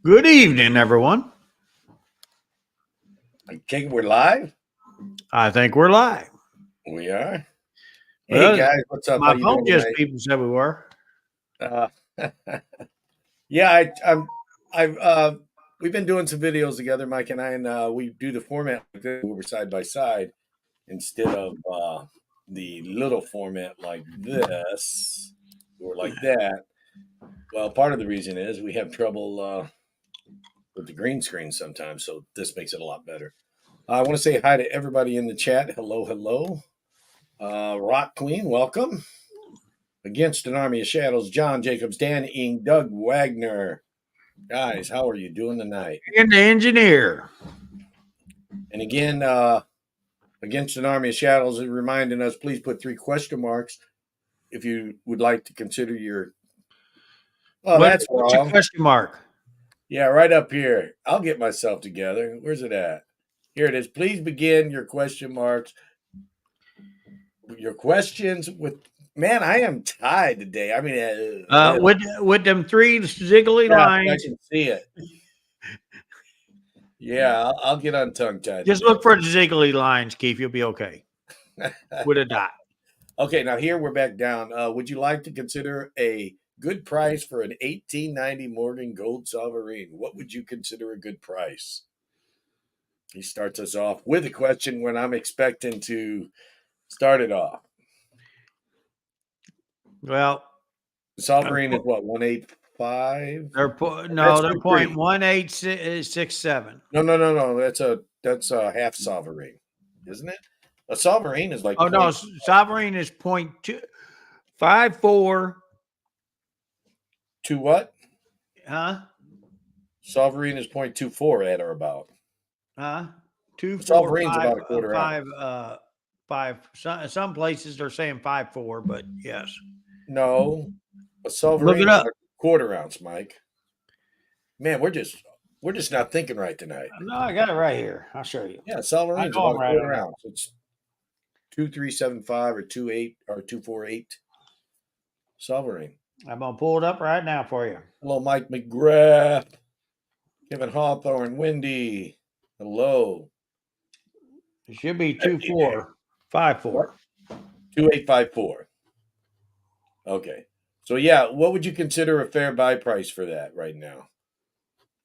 Good evening, everyone. I think we're live. I think we're live. We are. Hey Well, guys, what's up? How my you phone doing just tonight? beeped and said we were. Uh, yeah, I've we've been doing some videos together, Mike and I, and we do the format like this, where we're side by side instead of the little format like this or like that. Well, part of the reason is we have trouble with the green screen sometimes, so this makes it a lot better. I want to say hi to everybody in the chat. Hello, hello. Rock Queen, welcome. Against an Army of Shadows, John Jacobs, Dan Ing, Doug Wagner. Guys, how are you doing tonight? And the engineer. And again, Against an Army of Shadows is reminding us, please put 3 question marks if you would like to consider your. Oh, that's What's your wrong. question mark? Yeah, right up here. I'll get myself together. Where's it at? Here it is. Please begin your question marks. Your questions with. Man, I am tied today. I mean, With them 3 ziggly yeah, I lines, can see it. Yeah, I'll get on tongue tied. just look for the ziggly lines, Keith. You'll be okay. With a dot. Okay, now here we're back down. Would you like to consider a good price for an 1890 Morgan Gold Sovereign? What would you consider a good price? He starts us off with a question when I'm expecting to start it off. Well, The Sovereign is what, 185? they're for free. .1867. No. That's a half Sovereign, isn't it? A Sovereign is like Oh no, sovereign is .254. to what? Huh? Sovereign is 0.24 at or about. Huh? 2, 4, Sovereign's 5, about a quarter ounce. 5. Some places they're saying 5.4, but yes. No, a Look Sovereign it is up. a quarter ounce, Mike. Man, we're just not thinking right tonight. No, I got it right here. I'll show you. Yeah, I Sovereign's know about I'm a right quarter on that. ounce. It's 2375 or 28 or 248. Sovereign. I'm gonna pull it up right now for you. Hello, Mike McGrath, Kevin Hawthorne, Wendy. Hello. It should be 2454. 2854. Okay. So yeah, what would you consider a fair buy price for that right now?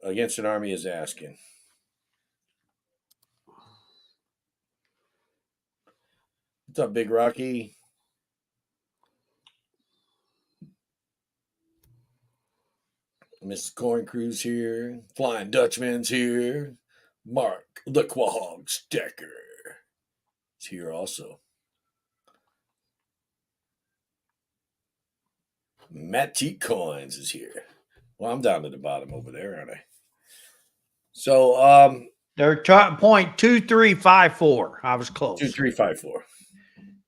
Against an Army is asking. What's up, Big Rocky? Mr. Corn Crew's here. Flying Dutchman's here. Mark the Quahog Stecker is here also. Matt T. Coins is here. Well, I'm down to the bottom over there, aren't I? So, They're .2354. I was close. 2354.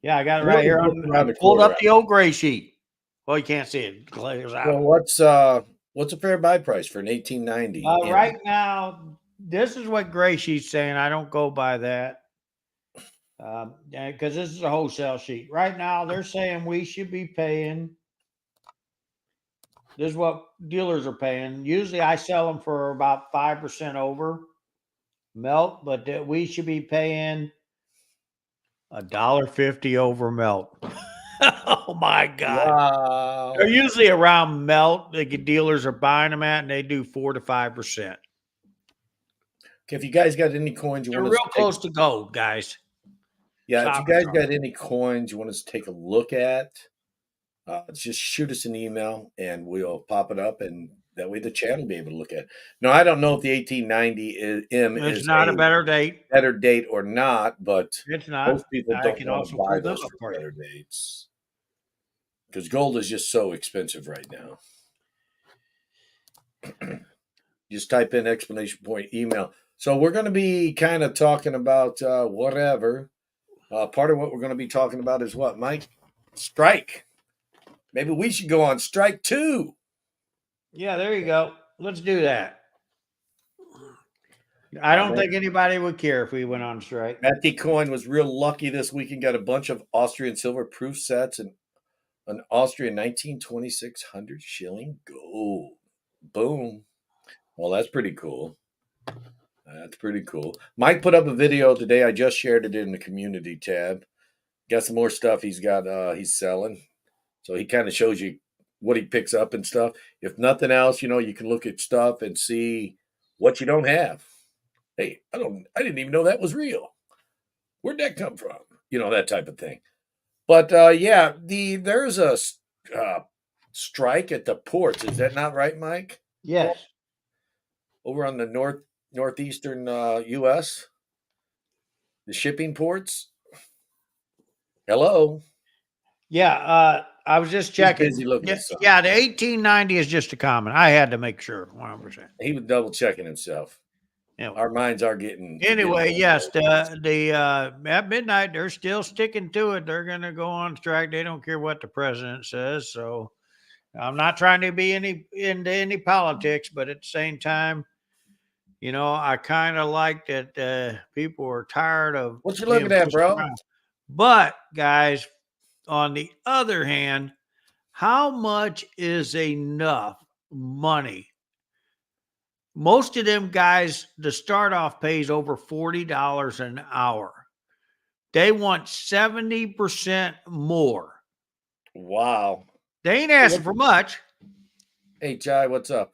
Yeah, I got it right here. I pulled up the old gray sheet. Well, you can't see it. Clears out. So what's a fair buy price for an 1890? Right now, this is what gray sheet's saying. I don't go by that. Because this is a wholesale sheet. Right now, they're saying we should be paying. This is what dealers are paying. Usually, I sell them for about 5% over melt, but we should be paying $1.50 over melt. Oh my God! Wow. They're usually around melt. The dealers are buying them at, and they do 4 to 5%. Okay, if you guys got any coins you They're want real to close to gold, guys. yeah, if you guys got any coins you want us to take a look at, just shoot us an email and we'll pop it up, and that way the channel will be able to look at it. Now, I don't know if the 1890 is not a better date. Better date or not, but It's not. most people I don't can want also to buy pull them those up for for you. better dates because gold is just so expensive right now. Just type in exclamation point email. So we're going to be kind of talking about whatever. Part of what we're going to be talking about is what, Mike? Strike. Maybe we should go on strike too. Yeah, there you go. Let's do that. I don't think anybody would care if we went on strike. Matty Coin was real lucky this week and got a bunch of Austrian silver proof sets and an Austrian 1926 100 shilling gold. Boom. Well, that's pretty cool. That's pretty cool. Mike put up a video today. I just shared it in the community tab. Got some more stuff he's got he's selling. So he kind of shows you what he picks up and stuff. If nothing else, you can look at stuff and see what you don't have. Hey, I didn't even know that was real. Where'd that come from? That type of thing. But yeah, there's a strike at the ports. Is that not right, Mike? Yes. Over on the northeastern U.S., the shipping ports. Hello. Yeah, I was just He's checking. busy looking Yeah, at something. yeah, the 1890 is just a comment. I had to make sure 100%. He was double checking himself. Anyway, Our minds are getting. yes, the at midnight they're still sticking to it. They're going to go on strike. They don't care what the president says. So I'm not trying to be into any politics, but at the same time, I kind of like that people are tired of What you being looking at, pushed bro? around. But guys, on the other hand, how much is enough money? Most of them guys, the start off pays over $40 an hour. They want 70% more. Wow. They ain't asking for much. Hey, Jai, what's up?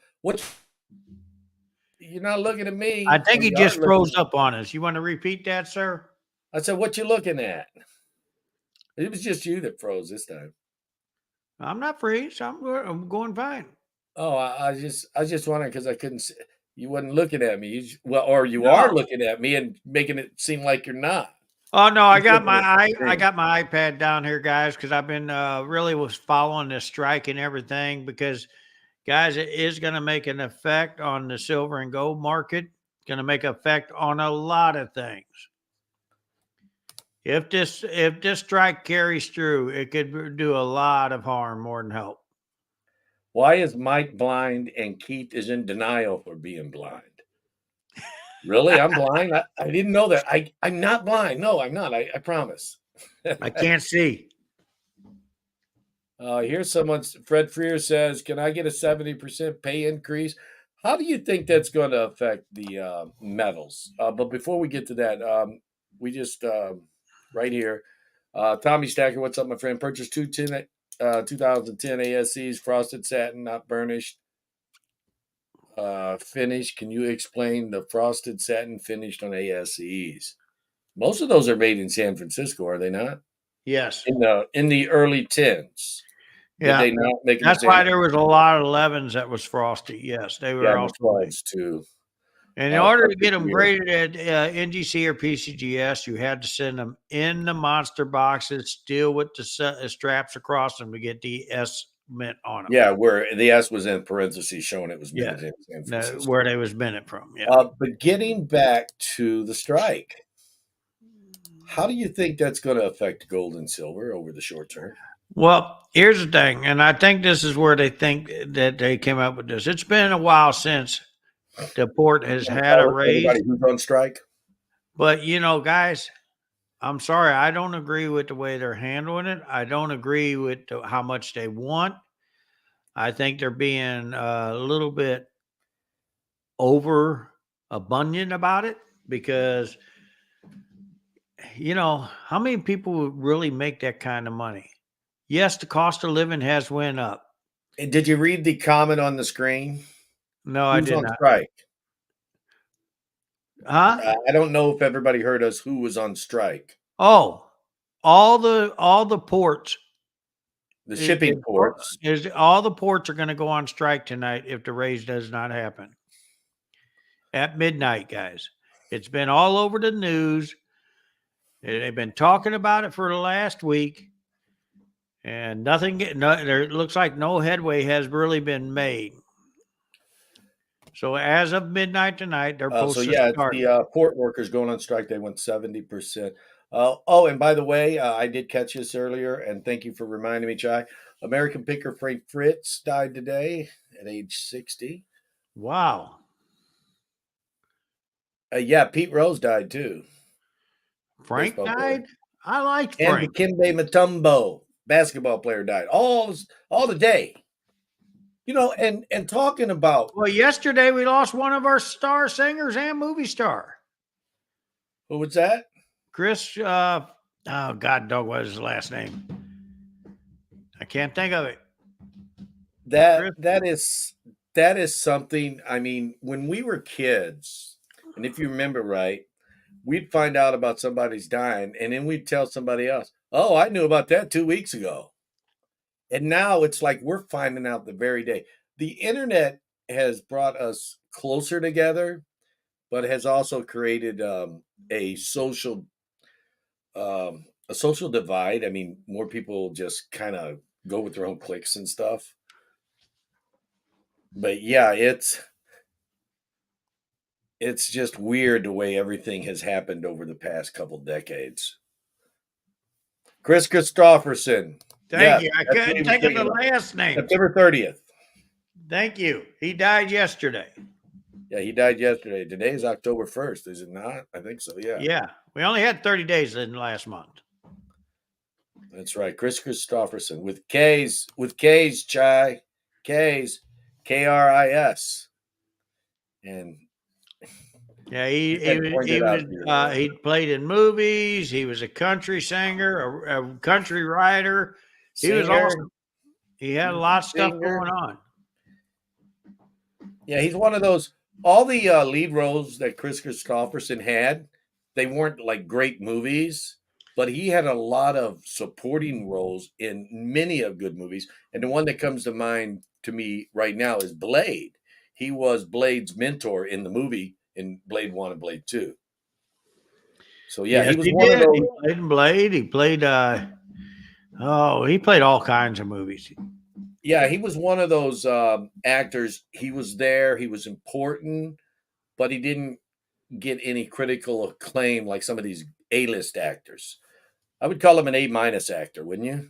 You're not looking at me. I think Or he you are just looking froze up on us. You want to repeat that, sir? I said, what you looking at? It was just you that froze this time. I'm not freeze. I'm going fine. Oh, I was just wondering because I couldn't see. You wasn't looking at me. Or you are No. looking at me and making it seem like you're not. Oh no, I He's got looking at the I screen. got my iPad down here, guys, because I've been really was following this strike and everything because guys, it is going to make an effect on the silver and gold market. It's going to make an effect on a lot of things. If this strike carries through, it could do a lot of harm more than help. Why is Mike blind and Keith is in denial for being blind? Really? I'm blind? I didn't know that. I'm not blind. No, I'm not. I promise. I can't see. Here's Fred Freer says, can I get a 70% pay increase? How do you think that's going to affect the metals? But before we get to that, we just, right here, Tommy Stacker, what's up, my friend? Purchased 2010 ASCs, frosted satin, not burnished. Finish. Can you explain the frosted satin finished on ASCs? Most of those are made in San Francisco, are they not? Yes. In the early tens. Did Yeah. they not make them That's San? why there was a lot of 11s that was frosty. Yes, they Yeah, were and the also made. 12s too. And in order to get Perfect them year. graded at NGC or PCGS, you had to send them in the monster boxes, still with the straps across them to get the S mint on them. Yeah, where the S was in parentheses showing it was Yeah, minted in San Francisco. where they was minted from. Yeah. But getting back to the strike, how do you think that's going to affect gold and silver over the short term? Well, here's the thing, and I think this is where they think that they came up with this. It's been a while since the port has had a raise, Everybody who's on strike? but guys, I'm sorry, I don't agree with the way they're handling it. I don't agree with how much they want. I think they're being a little bit over abundant about it because how many people would really make that kind of money? Yes, the cost of living has went up. And did you read the comment on the screen? No, I Who's did on not. strike? Huh? I don't know if everybody heard us who was on strike. Oh, all the ports. The shipping ports. All the ports are going to go on strike tonight if the raise does not happen. At midnight, guys. It's been all over the news. They've been talking about it for the last week, and there looks like no headway has really been made. So as of midnight tonight, they're supposed to It's start. the port workers going on strike. They went 70%. And by the way, I did catch this earlier, and thank you for reminding me, Chai. American picker Frank Fritz died today at age 60. Wow. Yeah, Pete Rose died too. Frank Baseball player. died? I liked And Frank. Dikembe Mutombo, basketball player, died. All the day. and talking about Well, yesterday we lost one of our star singers and movie star, who was that? Chris. Oh God, dog, what is his last name? I can't think of it. That Chris. that is something. I mean, when we were kids, and if you remember right, we'd find out about somebody's dying, and then we'd tell somebody else, "Oh, I knew about that 2 weeks ago." And now it's like we're finding out the very day. The internet has brought us closer together, but has also created a social a social divide. I mean, more people just kind of go with their own clicks and stuff. But yeah, it's just weird the way everything has happened over the past couple decades. Chris Christopherson. Thank Yes, you. I that's what he couldn't was think of thinking the about. last name. September 30th. Thank you. He died yesterday. Yeah, he died yesterday. Today is October 1st, is it not? I think so, yeah. Yeah, we only had 30 days in last month. That's right. Chris Christopherson with K's, Chai. K's, Kris. And Yeah, you had pointed out here. he played in movies. He was a country singer, a country writer. He was Singer, awesome. He had a lot of stuff singer. going on. Yeah, he's one of those. All the lead roles that Chris Christopherson had, they weren't like great movies, but he had a lot of supporting roles in many of good movies. And the one that comes to mind to me right now is Blade. He was Blade's mentor in the movie in Blade 1 and Blade 2. So yeah, Yes, he was he one of did. those. He played in Blade. He played. He played all kinds of movies. Yeah, he was one of those actors. He was there. He was important, but he didn't get any critical acclaim like some of these A-list actors. I would call him an A- actor, wouldn't you?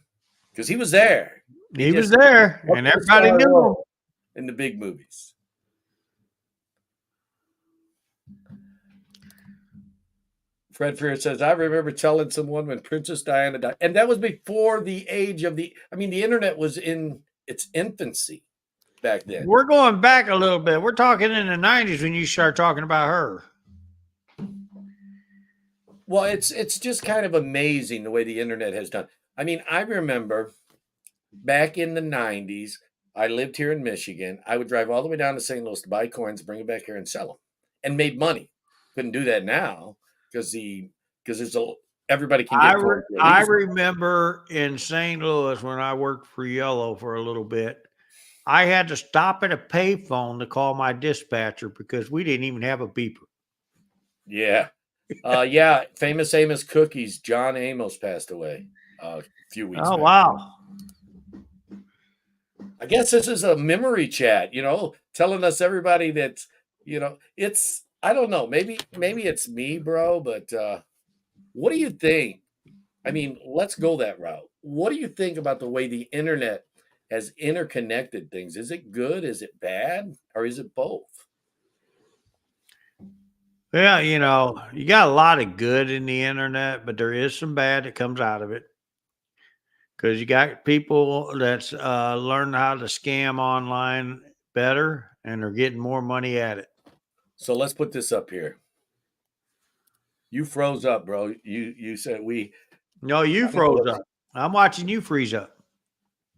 Because he was there. He He was just there, and wasn't the everybody star knew him. role in the big movies. Fred Fear says, I remember telling someone when Princess Diana died, and that was before the age of the internet was in its infancy back then. We're going back a little bit. We're talking in the 90s when you start talking about her. Well, it's just kind of amazing the way the internet has done. I mean, I remember back in the 90s, I lived here in Michigan. I would drive all the way down to St. Louis to buy coins, bring them back here and sell them, and made money. Couldn't do that now because everybody can get coins. I remember in St. Louis when I worked for Yellow for a little bit, I had to stop at a payphone to call my dispatcher because we didn't even have a beeper. Yeah. Yeah, famous Amos Cookies. John Amos passed away a few weeks Oh, back. wow. I guess this is a memory chat, telling us everybody that, it's I don't know, maybe it's me, bro, but what do you think? I mean, let's go that route. What do you think about the way the internet has interconnected things? Is it good? Is it bad? Or is it both? Yeah, you got a lot of good in the internet, but there is some bad that comes out of it. Because you got people that's learning how to scam online better and they're getting more money at it. So let's put this up here. You froze up, bro. You said we. No, you I don't know froze what's up. I'm watching you freeze up.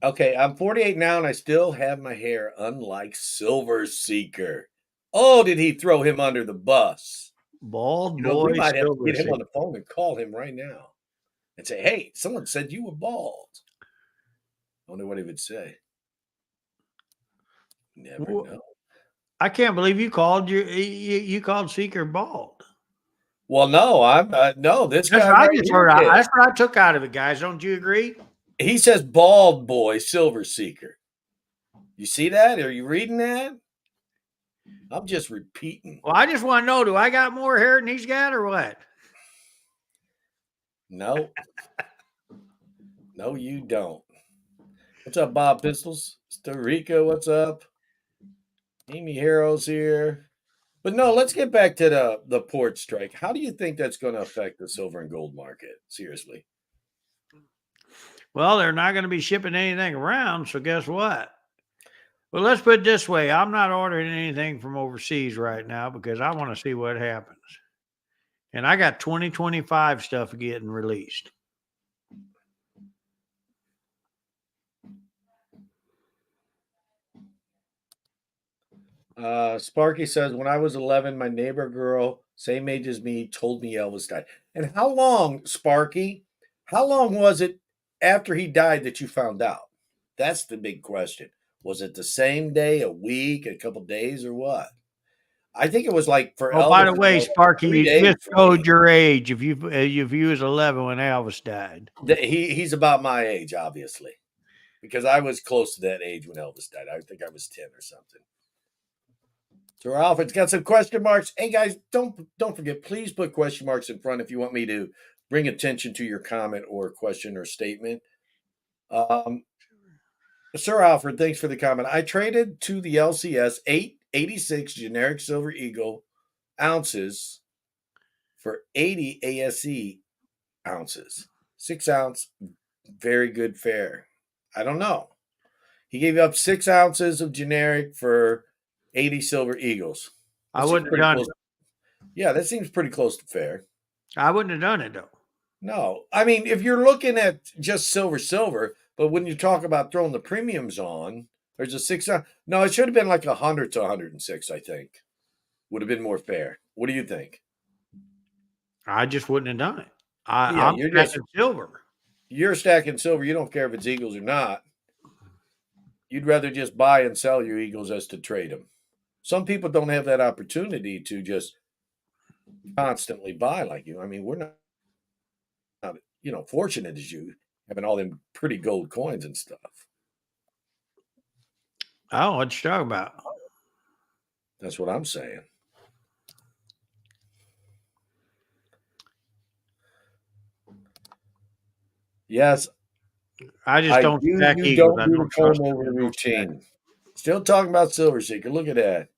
Okay, I'm 48 now and I still have my hair, unlike Silver Seeker. Oh, did he throw him under the bus? Bald We boy, might have to silver get him sea. on the phone and call him right now and say, hey, someone said you were bald. I wonder what he would say. Never know. I can't believe you called you called Seeker bald. Well, no, I'm no, this That's guy what I right just here heard. did. That's what I took out of it, guys. Don't you agree? He says bald boy, Silver Seeker. You see that? Are you reading that? I'm just repeating. Well, I just want to know, do I got more hair than he's got or what? No. No, you don't. What's up, Bob Pistols? Rico, what's up? Amy Harrow's here. But no, let's get back to the port strike. How do you think that's going to affect the silver and gold market? Seriously. Well, they're not going to be shipping anything around, so guess what? Well, let's put it this way. I'm not ordering anything from overseas right now because I want to see what happens. And I got 2025 stuff getting released. Sparky says, when I was 11, my neighbor girl, same age as me, told me Elvis died. And how long, Sparky, how long was it after he died that you found out? That's the big question. Was it the same day, a week, a couple days, or what? I think it was like for Oh, by Elvis, the way, Sparky, 3 days you just for showed me. your age. If you was 11 when Elvis died. He's about my age, obviously, because I was close to that age when Elvis died. I think I was 10 or something. So Alfred's got some question marks. Hey guys, don't forget, please put question marks in front if you want me to bring attention to your comment or question or statement. Sir Alfred, thanks for the comment. I traded to the LCS 886 generic silver eagle ounces for 80 ASE ounces. 6 ounce, very good fare. I don't know. He gave up 6 ounces of generic for 80 silver eagles. I That seems wouldn't have pretty done close. it. Yeah, that seems pretty close to fair. I wouldn't have done it though. No, I mean, if you're looking at just silver, but when you talk about throwing the premiums on, there's a 6 ounce. No, it should have been like 100 to 106. I think would have been more fair. What do you think? I just wouldn't have done it. Yeah, I'm stacking silver. you're stacking silver. You don't care if it's eagles or not. You'd rather just buy and sell your eagles as to trade them. Some people don't have that opportunity to just constantly buy like you. I mean, we're not fortunate as you having all them pretty gold coins and stuff. I don't know what you're talking about. That's what I'm saying. Yes, I just I don't do. stack You eagles. don't I do the don't trust comb them. over I don't stack. routine. Still talking about Silver Seeker. Look at that.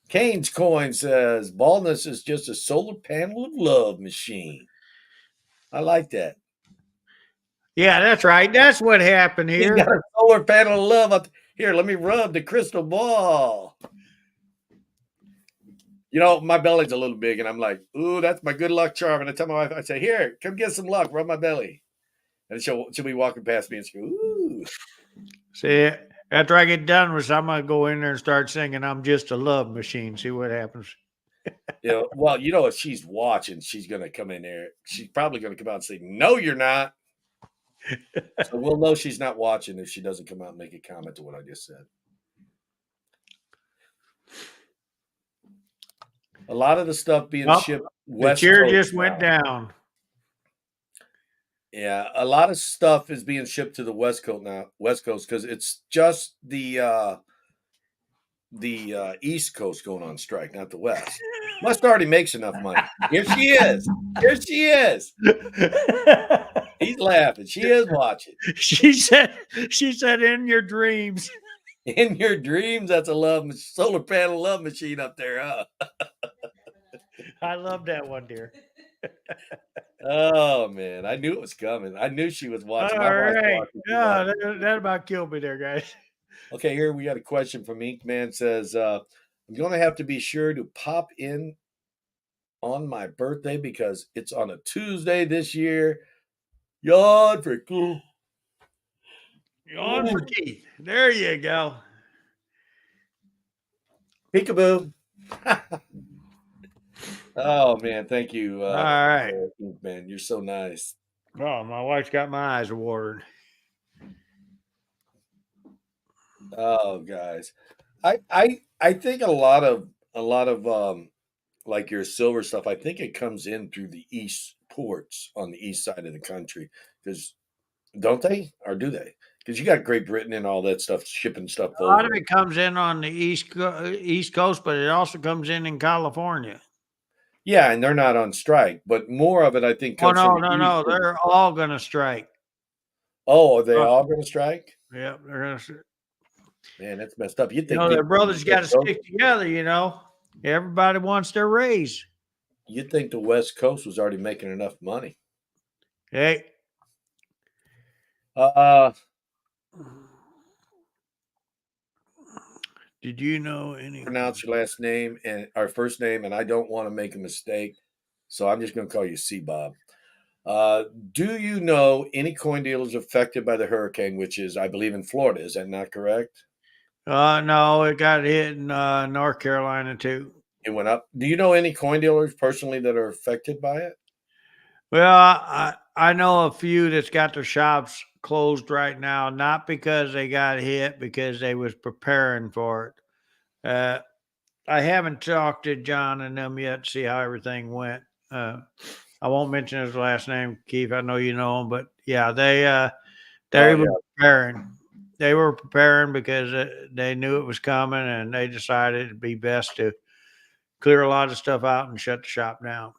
Kane's coin says baldness is just a solar panel of love machine. I like that. Yeah, that's right. That's what happened He's here. got a solar panel of love up here. Let me rub the crystal ball. My belly's a little big, and I'm like, ooh, that's my good luck charm. And I tell my wife, I say, here, come get some luck, rub my belly. And she'll be walking past me and she'll go, ooh. See, after I get done with this, I'm gonna go in there and start singing "I'm Just a Love Machine." See what happens. Well, if she's watching, she's going to come in there. She's probably going to come out and say, no, you're not. So we'll know she's not watching if she doesn't come out and make a comment to what I just said. A lot of the stuff being shipped The West chair Coast just went now. down. Yeah, a lot of stuff is being shipped to the West Coast now. West Coast because it's just the East Coast going on strike, not the West. West already makes enough money. Here she is. Here she is. He's laughing. She is watching. She said, "In your dreams." In your dreams, that's a solar panel love machine up there, huh? I love that one, dear. Oh man, I knew it was coming. I knew she was watching. All My wife's right. watching. Yeah, that about killed me there, guys. Okay, here we got a question from Ink Man. Says, I'm going to have to be sure to pop in on my birthday because it's on a Tuesday this year. Yawn for cool. On for Keith. There you go. Peekaboo. Oh man, thank you. All right. Ink Man, you're so nice. Oh, my wife's got my eyes watering. Oh, guys, I think a lot of like your silver stuff. I think it comes in through the east ports on the east side of the country because don't they or do they? Because you got Great Britain and all that stuff shipping stuff A lot over. of it comes in on the East Coast, but it also comes in California. Yeah, and they're not on strike, but more of it I think Oh comes from no, the east. they're all going to strike. Oh, are they all going to strike? Yep, they're going to. Man, that's messed up. You'd think Their brothers got to stick together. Everybody wants their raise. You'd think the West Coast was already making enough money. Hey, Did you know any? Pronounce your last name and our first name, and I don't want to make a mistake, so I'm just going to call you C Bob. Uh, do you know any coin dealers affected by the hurricane, which is, I believe, in Florida? Is that not correct? No, it got hit in North Carolina too. It went up. Do you know any coin dealers personally that are affected by it? Well, I know a few that's got their shops closed right now, not because they got hit, because they was preparing for it. I haven't talked to John and them yet to see how everything went. I won't mention his last name, Keith. I know you know him, but yeah, Oh they were yeah. preparing. They were preparing because they knew it was coming, and they decided it'd be best to clear a lot of stuff out and shut the shop down.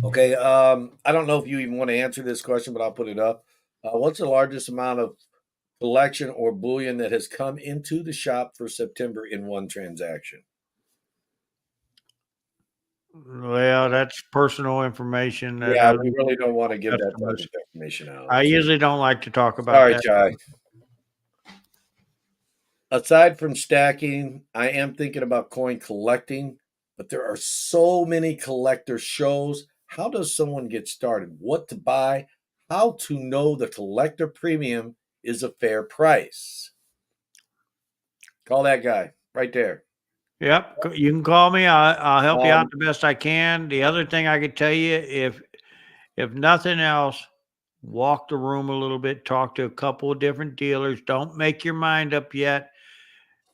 Okay. I don't know if you even want to answer this question, but I'll put it up. What's the largest amount of collection or bullion that has come into the shop for September in one transaction? Well, that's personal information that Yeah, we really don't want to give that type customers. of information out. I So, usually don't like to talk about sorry, that. Jai. Aside from stacking, I am thinking about coin collecting, but there are so many collector shows. How does someone get started? What to buy? How to know the collector premium is a fair price? Call that guy right there. Yep, you can call me. I'll help you out Um, the best I can. The other thing I could tell you, if nothing else, walk the room a little bit, talk to a couple of different dealers. Don't make your mind up yet,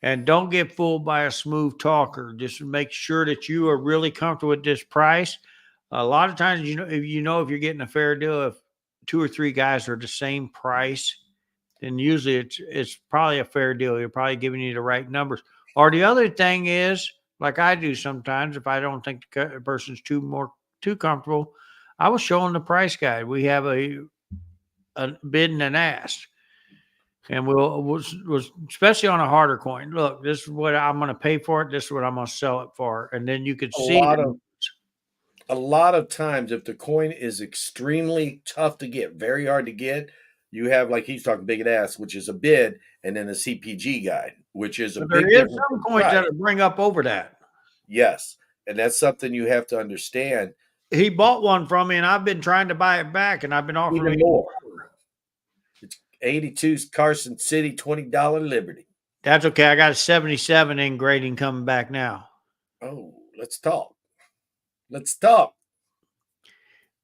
and don't get fooled by a smooth talker. Just make sure that you are really comfortable with this price. A lot of times, if you're getting a fair deal, if two or three guys are the same price, then usually it's probably a fair deal. You're probably giving you the right numbers. Or the other thing is, like I do sometimes, if I don't think the person's too comfortable, I was showing the price guide. We have a bid and an ask, and was especially on a harder coin. Look, this is what I'm going to pay for it. This is what I'm going to sell it for, and then you could a see lot the of a lot of times, if the coin is extremely tough to get, very hard to get, you have, like he's talking big ass, which is a bid, and then a CPG guide, which is a But there big is difference some in coins price. that bring up over that. Yes, and that's something you have to understand. He bought one from me, and I've been trying to buy it back, and I've been offering Even him more. more. It's 82's Carson City $20 Liberty. That's okay. I got a 77 in grading coming back now. Oh, let's talk. Let's talk.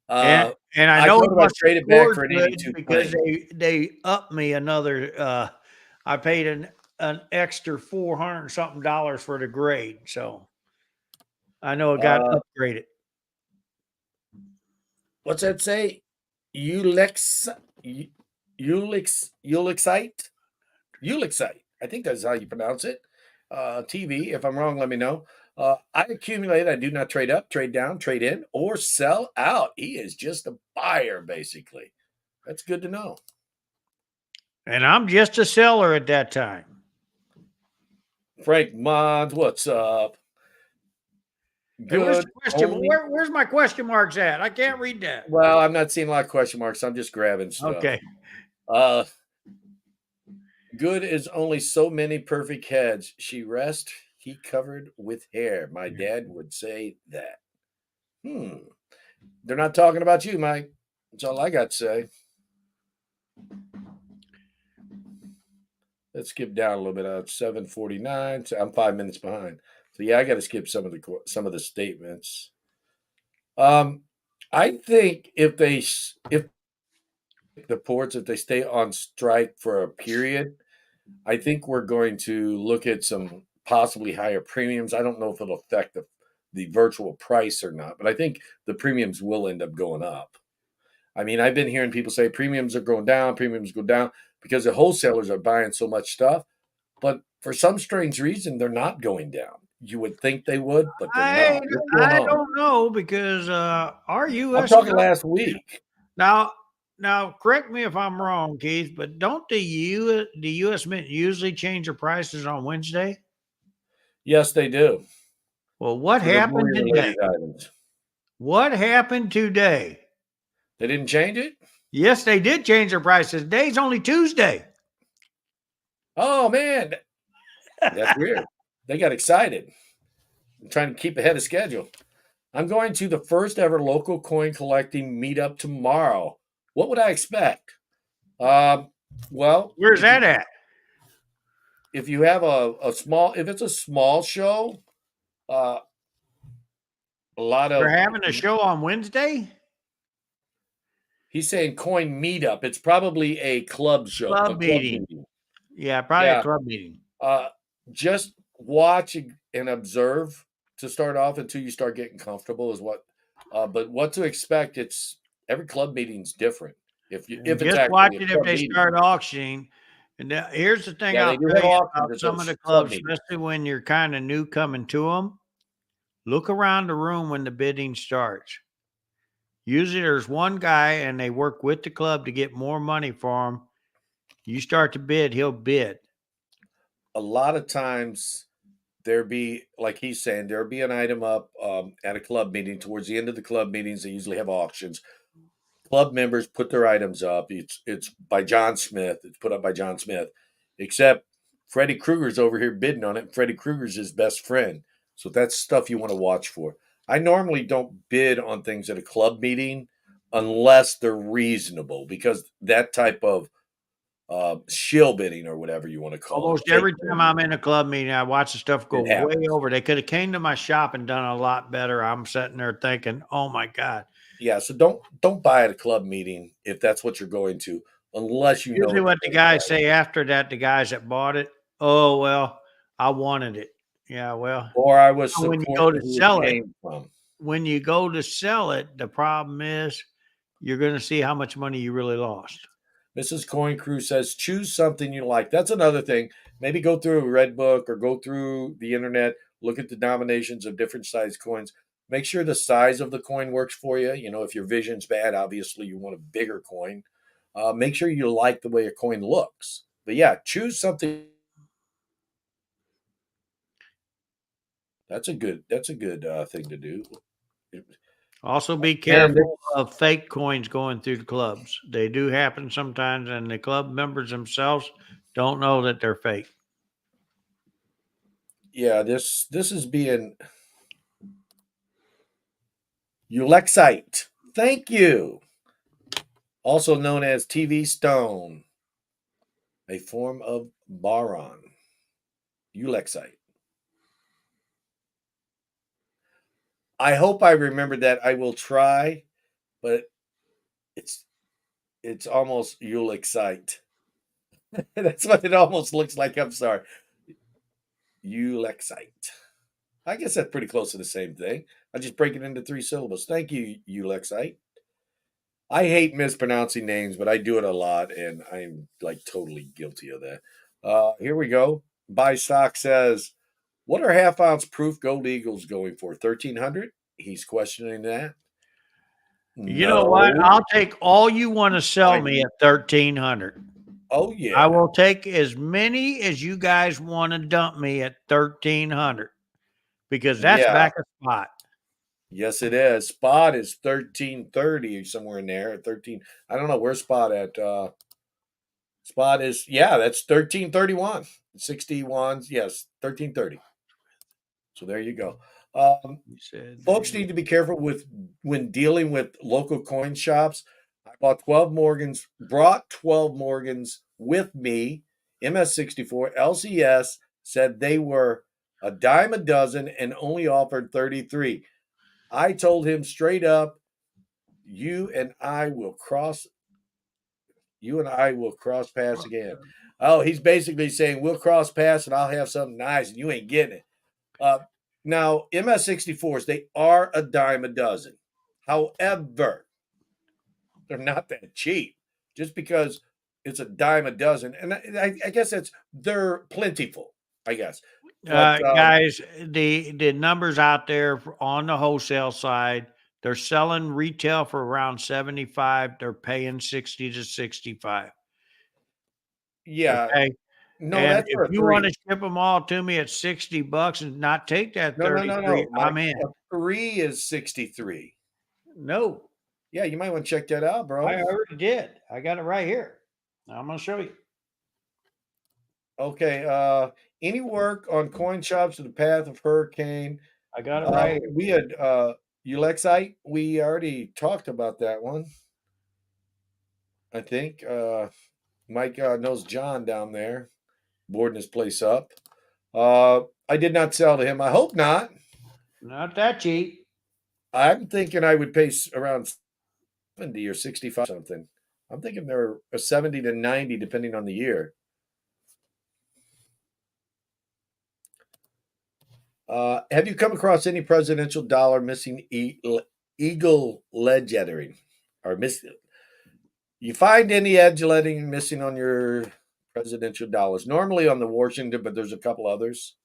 And Uh, and I I know told it him I'd must have trade it back scored for an good 82 because plain. they upped me another I paid an extra 400 and something dollars for the grade. So I know it got Uh, upgraded. what's that say? Ulex, Ulexite? Ulexite. I think that's how you pronounce it. TV. If I'm wrong, let me know. I accumulate. I do not trade up, trade down, trade in, or sell out. He is just a buyer, basically. That's good to know. And I'm just a seller at that time. Frank Mond, what's up? Hey, where's the Good question? only. Where's my question marks at? I can't read that. Well, I'm not seeing a lot of question marks. I'm just grabbing stuff. Okay. Uh, good is only so many perfect heads. She rest, he covered with hair. My dad would say that. Hmm. They're not talking about you, Mike. That's all I got to say. Let's skip down a little bit. 7:49. So I'm 5 minutes behind. So yeah, I got to skip some of the statements. Um, I think if the ports, if they stay on strike for a period, I think we're going to look at some possibly higher premiums. I don't know if it'll affect the virtual price or not, but I think the premiums will end up going up. I mean, I've been hearing people say premiums are going down, premiums go down because the wholesalers are buying so much stuff, but for some strange reason, they're not going down. You would think they would, but they're I not. What's going I on? don't know because our I'm U.S. talking last week. Now, correct me if I'm wrong, Keith, but don't the U.S. Mint usually change their prices on Wednesday? Yes, they do Well, what for the happened bullion today? related items. What happened today? They didn't change it. Yes, they did change their prices. Today's only Tuesday. Oh man, That's weird. They got excited. I'm trying to keep ahead of schedule. I'm going to the first ever local coin collecting meetup tomorrow. What would I expect? Um, well, Where's that at? if you have a small, if it's a small show, uh, a lot They're of having a show on Wednesday? he's saying coin meetup. It's probably a club show, a Club club meeting. meeting. Yeah, probably a Yeah. club meeting. Just watch and observe to start off until you start getting comfortable is what. But what to expect? It's every club meeting's different. And If it's just watch actually a it if club they meeting, start auctioning. And now, here's the thing yeah, I'll they do tell have you auctions about at some of those the club clubs, meetings. especially when you're kind of new coming to them. Look around the room when the bidding starts. Usually there's one guy and they work with the club to get more money for him. You start to bid, he'll bid. A lot of times there be like he's saying there'll be an item up at a club meeting. Towards the end of the club meetings, they usually have auctions. Club members put their items up. It's by John Smith. It's put up by John Smith. Except Freddy Krueger's over here bidding on it. And Freddy Krueger's his best friend. So that's stuff you want to watch for. I normally don't bid on things at a club meeting unless they're reasonable because that type of shill bidding or whatever you want to call it, Almost fake every time bidding, I'm in a club meeting, I watch the stuff go it way happens. over. They could have came to my shop and done a lot better. I'm sitting there thinking, "Oh my god." Yeah, so don't buy at a club meeting if that's what you're going to, unless you know Usually it's what the going guys right. say after that, the guys that bought it, "Oh, well, I wanted it." Yeah, well, Or I was when you supporting go to who it sell it, came from. the problem is you're gonna see how much money you really lost. Mrs. Coin Crew says, choose something you like. That's another thing. Maybe go through a red book or go through the internet, look at the denominations of different size coins. Make sure the size of the coin works for you. You know, if your vision's bad, obviously you want a bigger coin. Make sure you like the way a coin looks. But yeah, choose something. That's a good thing to do. Also, be And careful of fake coins going through the clubs. They do happen sometimes, and the club members themselves don't know that they're fake. yeah, this is being Ulexite. Thank you. Also known as TV stone, a form of boron. Ulexite. I hope I remember that. I will try, but it's it's almost Ulexite. That's what it almost looks like. I'm sorry. Ulexite. I guess that's pretty close to the same thing. I just break it into three syllables. Thank you, Ulexite. I hate mispronouncing names, but I do it a lot, and I'm like totally guilty of that. Here we go. Buy stock says, "What are half ounce proof gold eagles going for? 1,300?" He's questioning that. You know what? No, I'll take all you want to sell I me need. at 1,300. Oh I yeah, will take as many as you guys want to dump me at 1,300 because that's yeah. back a spot. Yes, it is. Spot is 1330 or somewhere in there. 13. I don't know where's spot at. Spot is yeah, that's 1331. 61. Yes, 1330. So there you go. You said Folks they need to be careful with when dealing with local coin shops. I bought 12 Morgans, brought 12 Morgans with me. MS64 LCS said they were a dime a dozen and only offered 33. I told him straight up, you and I will cross paths again. Oh, he's basically saying we'll cross paths and I'll have something nice and you ain't getting it. Uh, now, MS64s, they are a dime a dozen. However, they're not that cheap just because it's a dime a dozen. And I guess they're plentiful, I guess. But guys, the numbers out there on the wholesale side, they're selling retail for around 75. They're paying 60 to 65. yeah, Okay. no, And that's if for a you want to three. ship them all to me at 60 bucks and not take that No, no, no, 33, no. I'm Mike, in. a three is 63. No, Yeah, you might want to check that out, I bro. already did. I got it right here. I'm going to show you. Okay. Any work on coin shops in the path of hurricane? I got it right here. We had Ulexite. We already talked about that one. I think Mike knows John down there, boarding his place up. I did not sell to him. I hope not. Not that cheap. I'm thinking I would pay around 70 or 65 something. I'm thinking they're a 70 to 90 depending on the year. Have you come across any presidential dollar missing eagle ledge lettering or miss? You find any edge lettering missing on your presidential dollars? Normally on the Washington, but there's a couple others.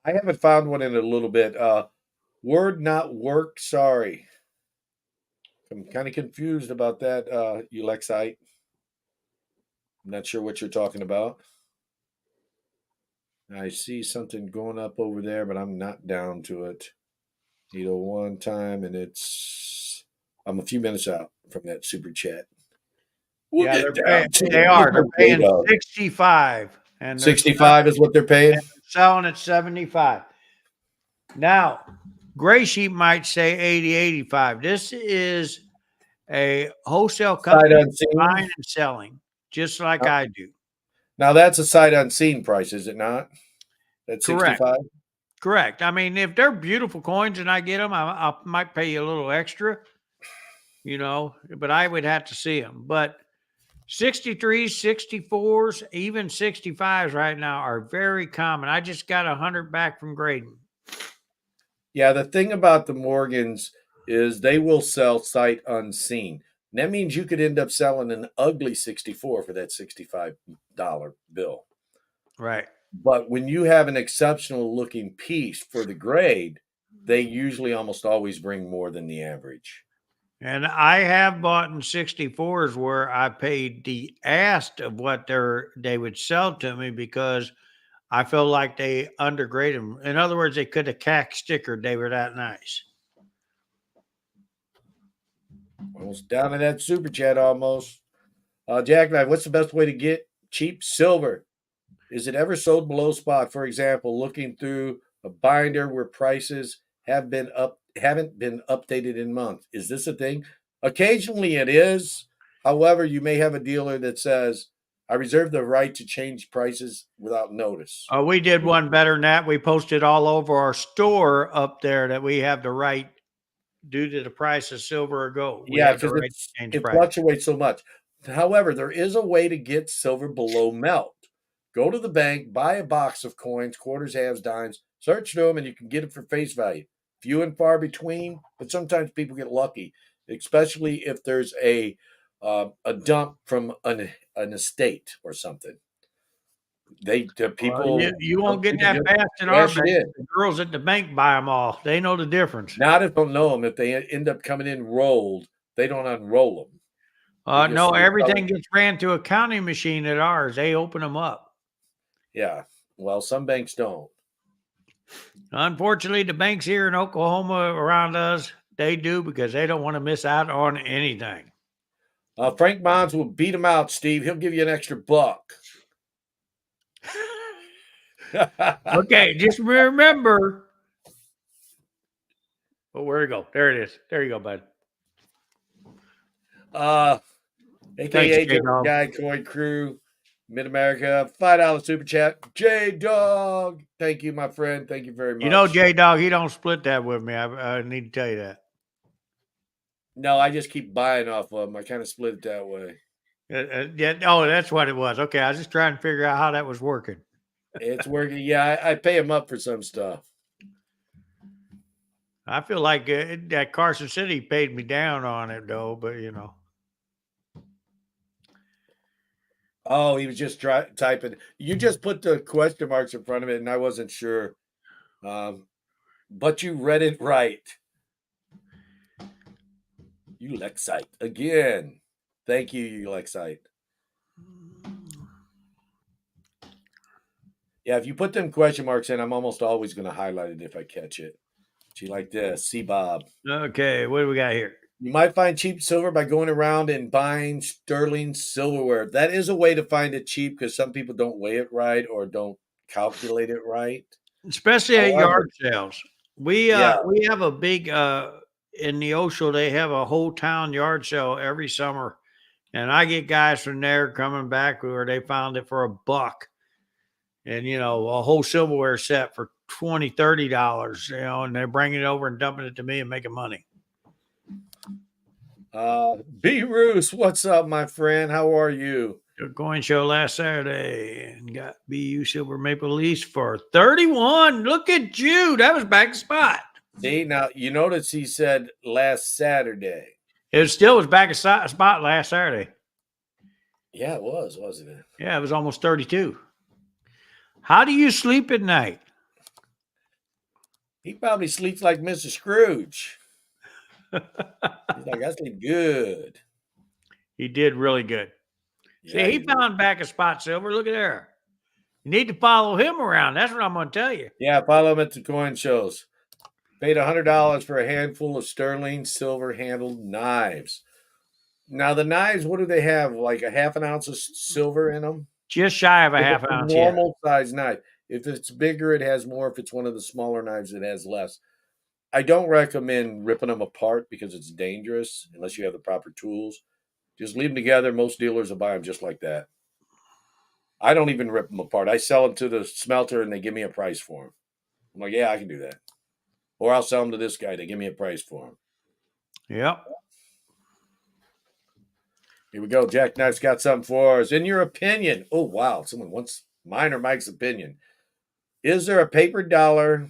I haven't found one in a little bit. Word not work. Sorry, I'm kind of confused about that. Ulexite. I'm not sure what you're talking about. I see something going up over there, but I'm not down to it. One time, and I'm a few minutes out from that super chat. We'll Yeah, get they're paying. down to They it. are. There's They're no paying data. 65, and they're 65 is what they're paying. selling at 75. Now, Gray Sheep might say 80, 85. This is a wholesale Sight company unseen. buying and selling, just like Now, I do. now that's a sight unseen price, is it not? That's Correct. 65. Correct. I mean, if they're beautiful coins and I get them, I might pay you a little extra, but I would have to see them. But 63s, 64s, even 65s right now are very common. I just got 100 back from Graydon. Yeah, the thing about the Morgans is they will sell sight unseen. And that means you could end up selling an ugly 64 for that $65 bill. Right. But when you have an exceptional looking piece for the grade, they usually almost always bring more than the average. And I have bought in 64s where I paid the ask of what they would sell to me because I feel like they undergraded them. In other words, they could have cack stickered. They were that nice. Almost down to that super chat almost. Jackknife, what's the best way to get cheap silver? Is it ever sold below spot? For example, looking through a binder where prices haven't been updated in months. Is this a thing? Occasionally it is. However, you may have a dealer that says, I reserve the right to change prices without notice. We did one better than that. We posted all over our store up there that we have the right, due to the price of silver or gold, we Yeah, have the because right to change it price. fluctuates so much. However, there is a way to get silver below melt. Go to the bank, buy a box of coins, quarters, halves, dimes, search through them, and you can get it for face value. Few and far between, but sometimes people get lucky, especially if there's a dump from an estate or something. The Well, people you won't get people that just fast in our cash it bank. in. The girls at the bank buy them all. They know the difference. Not if they don't know them. If they end up coming in rolled, they don't unroll them. No, They tell everything them. gets ran to a counting machine at ours. They open them up. Yeah. Well, some banks don't. Unfortunately, the banks here in Oklahoma around us, they do because they don't want to miss out on anything. Frank Bonds will beat him out, Steve. He'll give you an extra buck. Okay, just remember. Oh, where'd it go? There it is. There you go, bud. Thanks, AKA J General Dog. Guy Coin Crew, Mid America, $5 super chat. J Dog. Thank you, my friend. Thank you very much. J Dog, he don't split that with me. I need to tell you that. No, I just keep buying off of them. I kind of split it that way. Yeah. Oh, that's what it was. Okay, I was just trying to figure out how that was working. It's working. Yeah, I pay him up for some stuff. I feel like that Carson City paid me down on it, though. But Oh, he was just typing. You just put the question marks in front of it, and I wasn't sure. But you read it right. Ulexite again. Thank you, Ulexite. Yeah, if you put them question marks in, I'm almost always going to highlight it if I catch it. She like this. See, Bob. Okay, what do we got here? You might find cheap silver by going around and buying sterling silverware. That is a way to find it cheap because some people don't weigh it right or don't calculate it right. Especially at However, yard sales. We yeah, we have a big in the Osho, they have a whole town yard sale every summer. And I get guys from there coming back where they found it for $1 and a whole silverware set for $20, $30, and they're bringing it over and dumping it to me and making money. B. Roos, what's up, my friend? How are you? The coin show last Saturday and got BU Silver Maple Leafs for 31. Look at you. That was back to spot. See, now you notice he said last Saturday. It still was back to spot last Saturday. Yeah, it was, wasn't it? Yeah, it was almost 32. How do you sleep at night? He probably sleeps like Mr. Scrooge. He's like, I sleep good. He did really good. Yeah, See, he found back a spot, Silver. Look at there. You need to follow him around. That's what I'm going to tell you. yeah, follow him at the coin shows. Paid $100 for a handful of sterling silver handled knives. Now the knives, what do they have? Like a half an ounce of silver in them? Just shy of a If half it's a ounce, yeah. normal size knife. If it's bigger, it has more. If it's one of the smaller knives, it has less. I don't recommend ripping them apart because it's dangerous unless you have the proper tools. Just leave them together. Most dealers will buy them just like that. I don't even rip them apart. I sell them to the smelter and they give me a price for them. I'm like, yeah, I can do that. Or I'll sell them to this guy. They give me a price for them. Yep. Here we go. Jack Knife's got something for us. In your opinion, oh, wow. Someone wants mine or Mike's opinion. Is there a paper dollar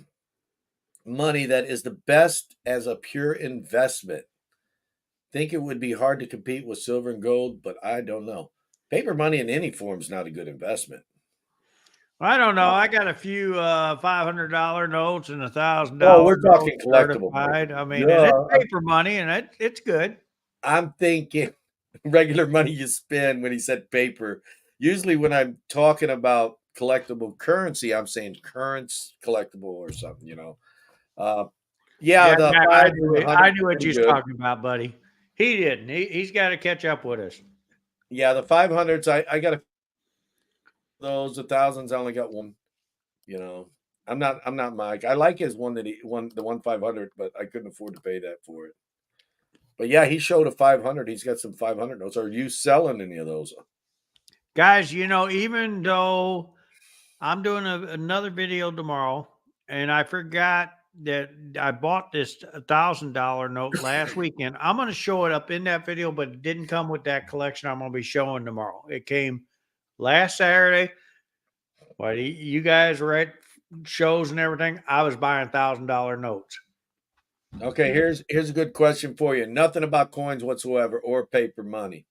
money that is the best as a pure investment? Think it would be hard to compete with silver and gold, but I don't know. Paper money in any form is not a good investment. I don't know. I got a few $500 notes and Oh, $1,000 we're notes talking collectible certified. money. I mean, and it's Yeah, paper money, and it's good. I'm thinking regular money you spend when he said paper. Usually, when I'm talking about collectible currency, I'm saying currents collectible or something, Uh, yeah, Yeah, the I fives and knew the it. I hundreds knew are what pretty you was good. talking about, buddy. He didn't. He's got to catch up with us. Yeah, the 500s, I got those. The thousands, I only got one. You know, I'm not Mike. I like his one that he won the 1 500, but I couldn't afford to pay that for it. But yeah, he showed a 500. He's got some 500 notes. Are you selling any of those? Guys, even though I'm doing another video tomorrow, and I forgot that I bought this $1,000 note last weekend. I'm going to show it up in that video, but it didn't come with that collection I'm going to be showing tomorrow. It came last Saturday. While you guys were at shows and everything, I was buying $1,000 notes. Okay, here's a good question for you. Nothing about coins whatsoever or paper money.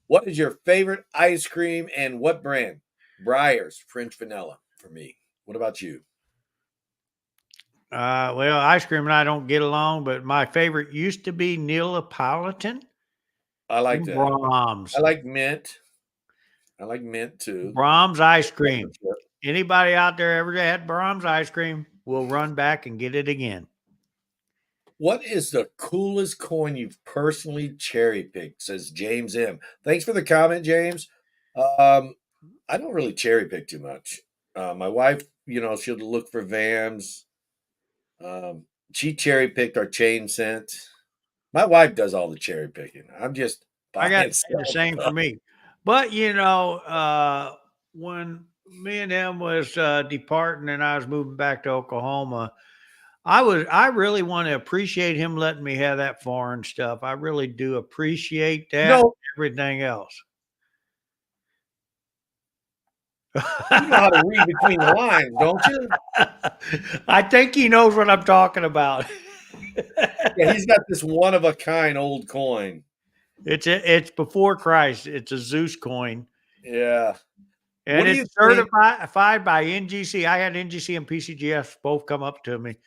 What is your favorite ice cream and what brand? Breyers, French vanilla for me. What about you? Well, ice cream and I don't get along, but my favorite used to be Neapolitan I like and that. Brahms. I like mint. I like mint too. Brahms ice Chocolate cream. chip. Anybody out there ever had Brahms ice cream will run back and get it again. What is the coolest coin you've personally cherry picked? Says James M. Thanks for the comment, James. I don't really cherry pick too much. My wife, she'll look for VAMs. She cherry picked our chain scent. My wife does all the cherry picking. I'm just I got buying the stuff. same for me. But when me and him was departing and I was moving back to Oklahoma, I really want to appreciate him letting me have that foreign stuff. I really do appreciate You that. know, Everything else. you know how to read between the lines, don't you? I think he knows what I'm talking about. Yeah, he's got this one of a kind old coin. It's before Christ. It's a Zeus coin. Yeah. What And do it's you think? certified by NGC. I had NGC and PCGF both come up to me.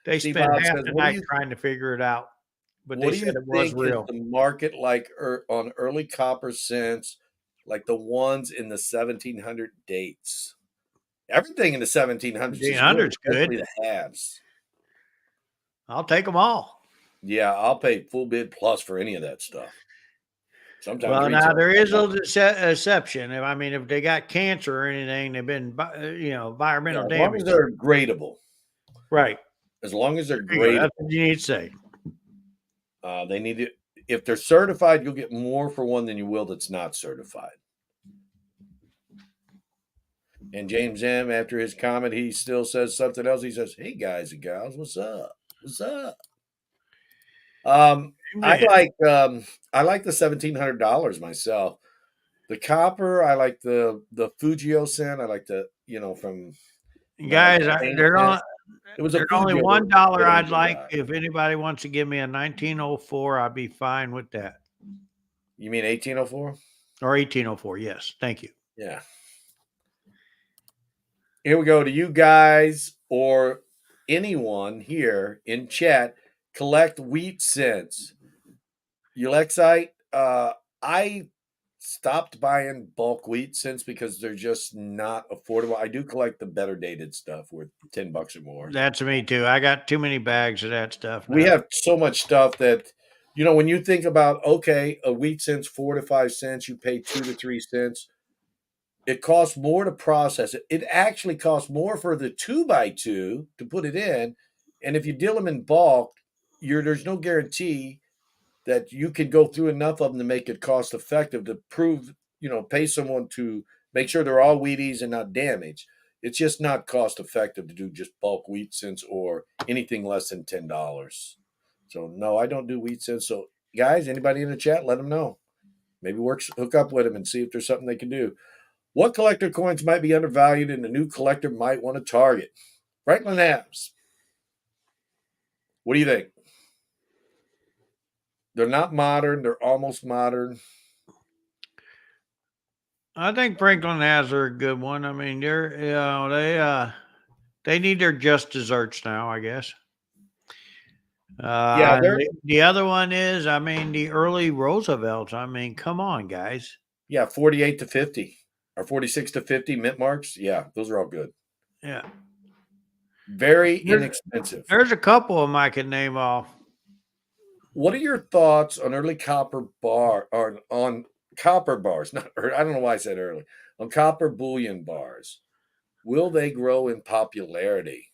They See, spent Bob half says, the night trying to figure it out, but what they do said you it was think is real. the market like on early copper cents, like the ones in the 1700 dates? Everything in the 1700s is good, 1800's good. especially the halves. I'll take them all. Yeah, I'll pay full bid plus for any of that stuff. Sometimes Well, now retail. there is a exception. If they got cancer or anything, they've been, Yeah, environmental as long as damage. they're gradable. Right. As long as they're There you go. gradable, That's what you need to say. they need to. If they're certified, you'll get more for one than you will that's not certified. And James M, after his comment, he still says something else. He says, "Hey guys and gals, what's up? What's up?" I Amen. like I like the $1,700 myself. The copper, I like the Fujio cent. I like the from and I like Guys, the paint there's cent. It was a only Fujio that $1 did a really I'd good like. job. If anybody wants to give me a 1904, I'd be fine with that. You mean 1804? Or 1804. Yes. Thank you. Yeah. Here we go to you guys or anyone here in chat. Collect wheat cents. Ulexite, I stopped buying bulk wheat cents because they're just not affordable. I do collect the better dated stuff worth $10 or more. That's me too. I got too many bags of that stuff We now. have so much stuff that when you think about a wheat cent's 4 to 5 cents, you pay 2 to 3 cents. It costs more to process it. It actually costs more for the 2x2 to put it in. And if you deal them in bulk, there's no guarantee that you can go through enough of them to make it cost effective to pay someone to make sure they're all Wheaties and not damaged. It's just not cost effective to do just bulk wheat cents or anything less than $10. So no, I don't do wheat cents. So guys, anybody in the chat, let them know. Maybe hook up with them and see if there's something they can do. What collector coins might be undervalued and a new collector might want to target? Franklin Abs. What do you think? They're not modern. They're almost modern. I think Franklin has a good one. I mean, they need their just desserts now, I guess. Yeah, they're The other one is, the early Roosevelts. I mean, come on, guys. 48 to 50 or 46 to 50 mint marks. Yeah, those are all good. Yeah. Very inexpensive. There's a couple of them I could name off. What are your thoughts on early copper bar or on copper bars? I don't know why I said early. On copper bullion bars. Will they grow in popularity?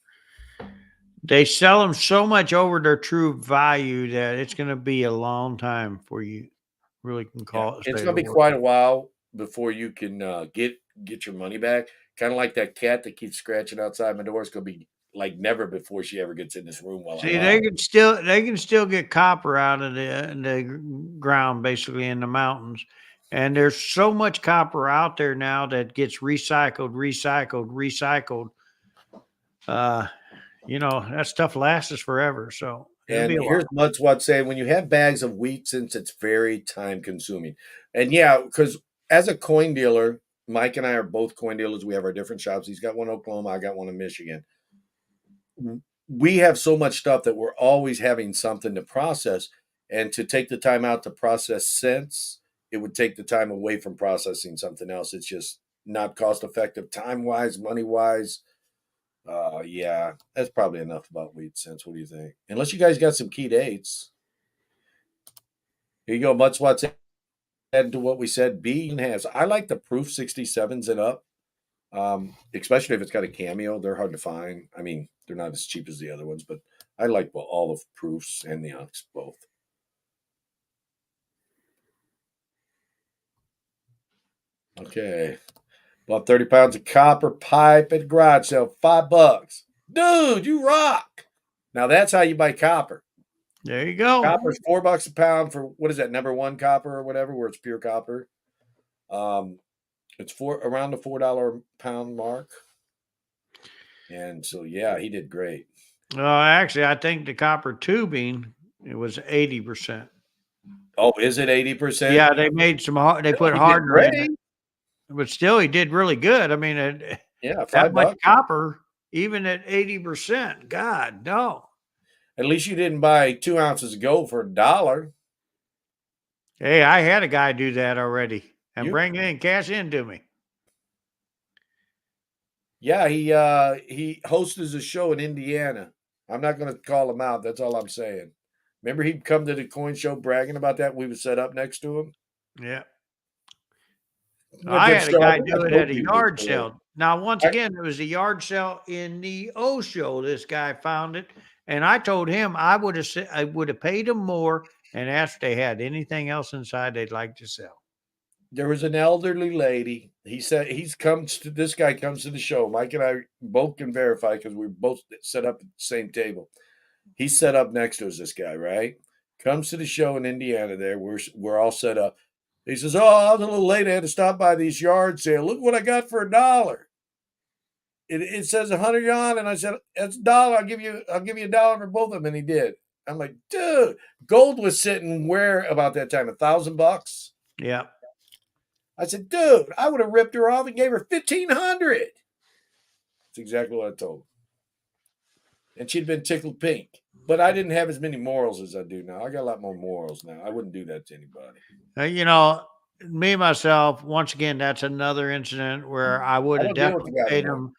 They sell them so much over their true value that it's going to be a long time before you really can Yeah, call it a it's state going of to be work. quite a while before you can get your money back. Kind of like that cat that keeps scratching outside my door. It's going to be like never before she ever gets in this room while I'm See, out. they can still get copper out of the ground, basically in the mountains, and there's so much copper out there now that gets recycled. That stuff lasts us forever, so it'll be And a here's while. Mudspot saying when you have bags of wheat, since it's very time consuming. And yeah, because as a coin dealer, Mike and I are both coin dealers. We have our different shops. He's got one in Oklahoma, I got one in Michigan. We have so much stuff that we're always having something to process. And to take the time out to process cents, it would take the time away from processing something else. It's just not cost effective time wise, money wise. Yeah, that's probably enough about wheat cents. What do you think? Unless you guys got some key dates. Here you go. Mudspot's add to what we said. B has. I like the proof 67s and up, especially if it's got a cameo. They're hard to find. I mean, they're not as cheap as the other ones, but I like all the proofs and the Onyx both. Okay. Bought 30 pounds of copper pipe at garage sale, $5. Dude, you rock. Now that's how you buy copper. There you go. Copper's $4 a pound for what is that, number one copper or whatever, where it's pure copper. It's around the $4 a pound mark. And so yeah, he did great. Actually, I think the copper tubing it was 80%. Oh, is it 80%? Yeah, they made they put He did hardener in great. it, but still, he did really good. I mean, Yeah, that much $5. copper, even at 80%. God, no. At least you didn't buy 2 ounces of gold for $1. Hey, I had a guy do that already and You, bring in cash into me. yeah, he hosted a show in Indiana. I'm not going to call him out. That's all I'm saying. Remember, he'd come to the coin show bragging about that. We would set up next to him. Yeah. What I did had a guy Strong? I do it at told a you yard before. sale. Now, once I, again, it was a yard sale in the O show. This guy found it, and I told him I would have paid him more and asked if they had anything else inside they'd like to sell. there was an elderly lady. He said this guy comes to the show. Mike and I both can verify because we both set up at the same table. He's set up next to us, this guy, right? Comes to the show in Indiana there. We're all set up. He says, "Oh, I was a little late. I had to stop by these yard sale. Look what I got for $1. It says 100 on," and I said, "That's $1. I'll give you $1 for both of them." And he did. I'm like, dude, gold was sitting where about that time? $1,000. Yeah. I said, dude, I would have ripped her off and gave her 1,500. That's exactly what I told her. And she'd been tickled pink. But I didn't have as many morals as I do now. I got a lot more morals now. I wouldn't do that to anybody. You know, me myself, once again, that's another incident where I would I have don't deal with definitely the guy paid anymore. them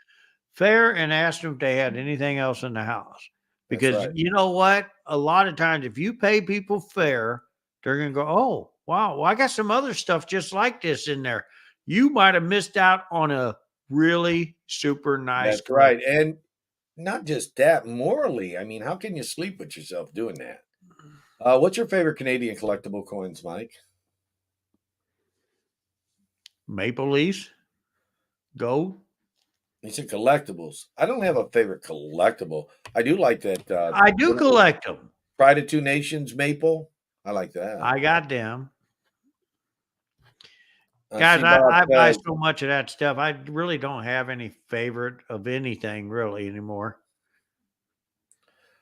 fair and asked them if they had anything else in the house. That's Because right. you know what? A lot of times, if you pay people fair, they're going to go, oh, wow, well, I got some other stuff just like this in there. You might have missed out on a really super nice That's collection. right. And not just that, morally. I mean, how can you sleep with yourself doing that? What's your favorite Canadian collectible coins, Mike? Maple Leafs, gold. He said collectibles. I don't have a favorite collectible. I do like that. I do What is it? collect them. Pride of Two Nations maple. I like that. I got them. I Guys, see Bob I buy says, so much of that stuff. I really don't have any favorite of anything really anymore.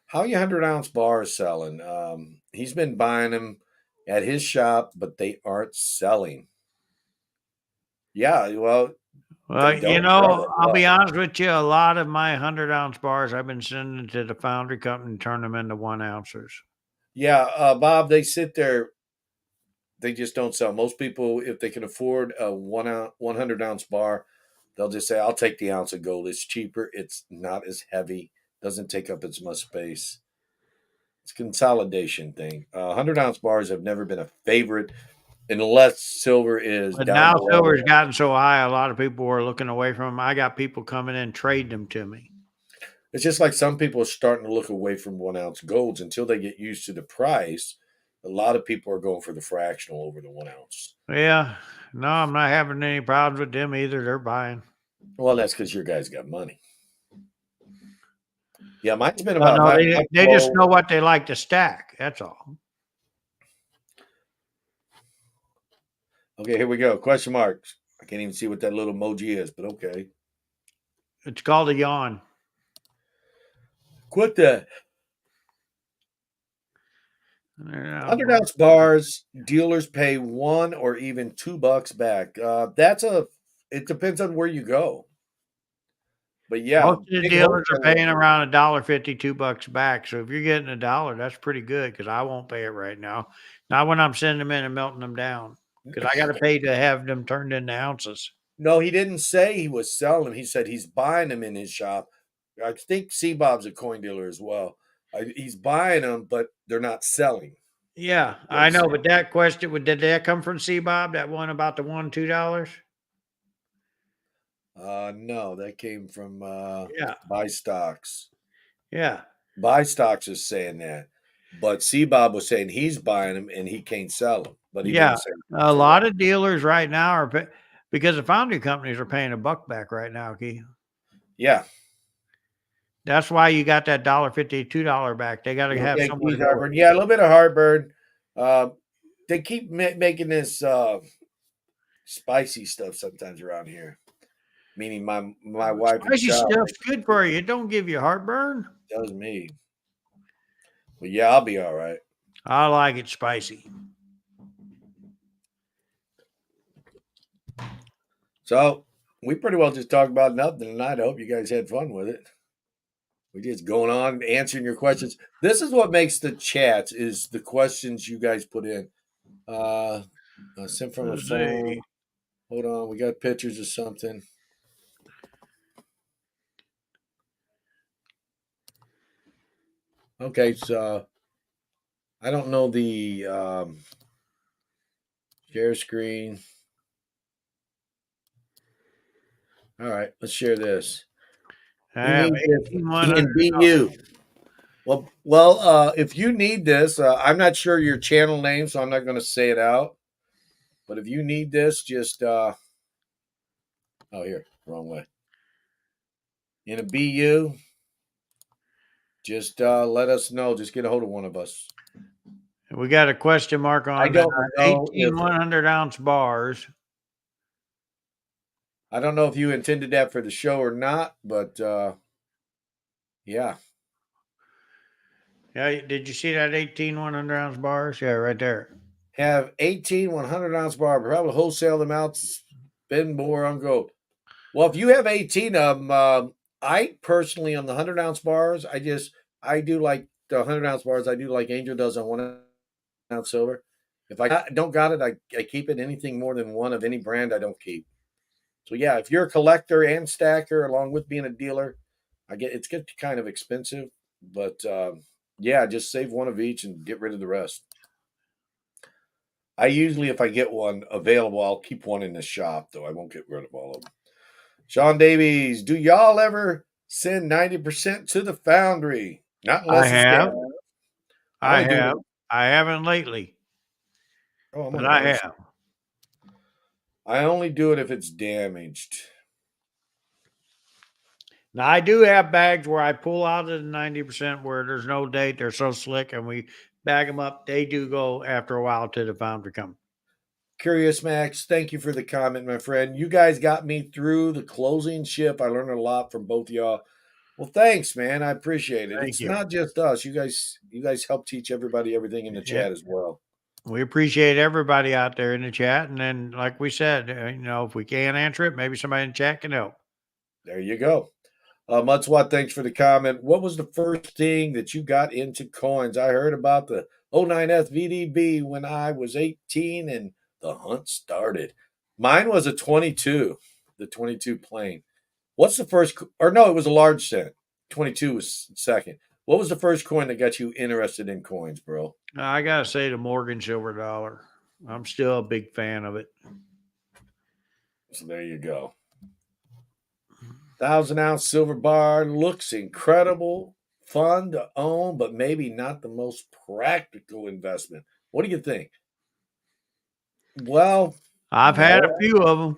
how your 100-ounce bar is selling? He's been buying them at his shop, but they aren't selling. Yeah, well, they Well, don't sell that I'll be well. honest with you. A lot of my 100-ounce bars I've been sending to the foundry company and turn them into 1 ounces. Yeah, Bob, they sit there. They just don't sell. Most people, if they can afford a 100-ounce bar, they'll just say, "I'll take the ounce of gold. It's cheaper. It's not as heavy. Doesn't take up as much space." It's a consolidation thing. 100-ounce bars have never been a favorite unless silver is But down now below silver's there. gotten so high, a lot of people are looking away from them. I got people coming in trading them to me. It's just like some people are starting to look away from 1-ounce golds until they get used to the price. A lot of people are going for the fractional over the 1 ounce. Yeah, no, I'm not having any problems with them either. They're buying. Well, that's because your guys got money. Yeah, mine's been Oh about no, my they just flow. know what they like to stack. That's all. Okay, here we go. Question marks. I can't even see what that little emoji is, but okay. It's called a yawn. Quit that. Yeah, 100-ounce bars, dealers pay $1 or even $2 back. It depends on where you go. But yeah, most of the big dealers are wholesalers. paying around $1.50, $2 back. So if you're getting $1, that's pretty good because I won't pay it right now. Not when I'm sending them in and melting them down because I got to pay to have them turned into ounces. No, he didn't say he was selling them. He said he's buying them in his shop. I think C Bob's a coin dealer as well. He's buying them, but they're not selling. Yeah, What I he know, said. but that question did that come from C Bob? That one about the $1, $2? No, that came from Yeah, Buy Stocks. yeah, Buy Stocks is saying that, but C Bob was saying he's buying them and he can't sell them, but he yeah. didn't say A for what. lot of dealers right now because the foundry companies are paying $1 back right now, Key. Yeah, That's why you got that $1.50, $2 back. They got to have okay, somewhere to Keith go with Harburn. Yeah, a little bit of heartburn. Uh, they keep making this spicy stuff sometimes around here. Meaning my it. wife and Spicy child. stuff's good for you. It don't give you heartburn. That was me. But yeah, I'll be all right. I like it spicy. So we pretty well just talked about nothing tonight. I hope you guys had fun with it. We're just going on answering your questions. This is what makes the chats is the questions you guys put in. Uh, sent from a Let's see. phone. Hold on, we got pictures of something. Okay, so I don't know the share screen. All right, let's share this. I You have need this 1,800. in BU. If you need this, I'm not sure your channel name, so I'm not going to say it out. But if you need this, just oh, here, wrong way. In a BU, just let us know. Just get a hold of one of us. We got a question mark I on don't know 18 if 100-ounce bars. you intended that for the show or not, but yeah. Yeah, did you see that 18 100-ounce bars? Yeah, right there. Have 18 100-ounce bar, probably wholesale them out, spend more on gold. Well, if you have 18 of them, I personally on the 100-ounce bars, I do like the 100-ounce bars. I do like Angel does on 1-ounce silver. If I don't got it, I keep it. Anything more than one of any brand, I don't keep. So yeah, if you're a collector and stacker, along with being a dealer, I get it's get kind of expensive, but yeah, just save one of each and get rid of the rest. I usually, if I get one available, I'll keep one in the shop, though I won't get rid of all of them. Sean Davies, do y'all ever send 90% to the foundry? Not I unless it's have. damaged. I I only do have. it. I haven't lately, Oh, I'm but on I another. have. I only do it if it's damaged. Now I do have bags where I pull out of the 90% where there's no date. They're so slick, and we bag them up. They do go after a while to the foundry come. Curious Max, thank you for the comment, my friend. You guys got me through the closing ship. I learned a lot from both of y'all. Well, thanks, man. I appreciate it. Thank It's you. not just us. You guys help teach everybody everything in the Yeah, chat as well. we appreciate everybody out there in the chat. And then, like we said, if we can't answer it, maybe somebody in the chat can help. There you go. Mudswat, thanks for the comment. What was the first thing that you got into coins? I heard about the '09 VDB when I was 18 and the hunt started. Mine was a 22, the 22 plane. What's the first, or no, it was a large cent. 22 was second. What was the first coin that got you interested in coins, bro? I got to say the Morgan Silver Dollar. I'm still a big fan of it. So there you go. 1,000-ounce silver bar looks incredible, fun to own, but maybe not the most practical investment. What do you think? Well, I've had a no, few of them.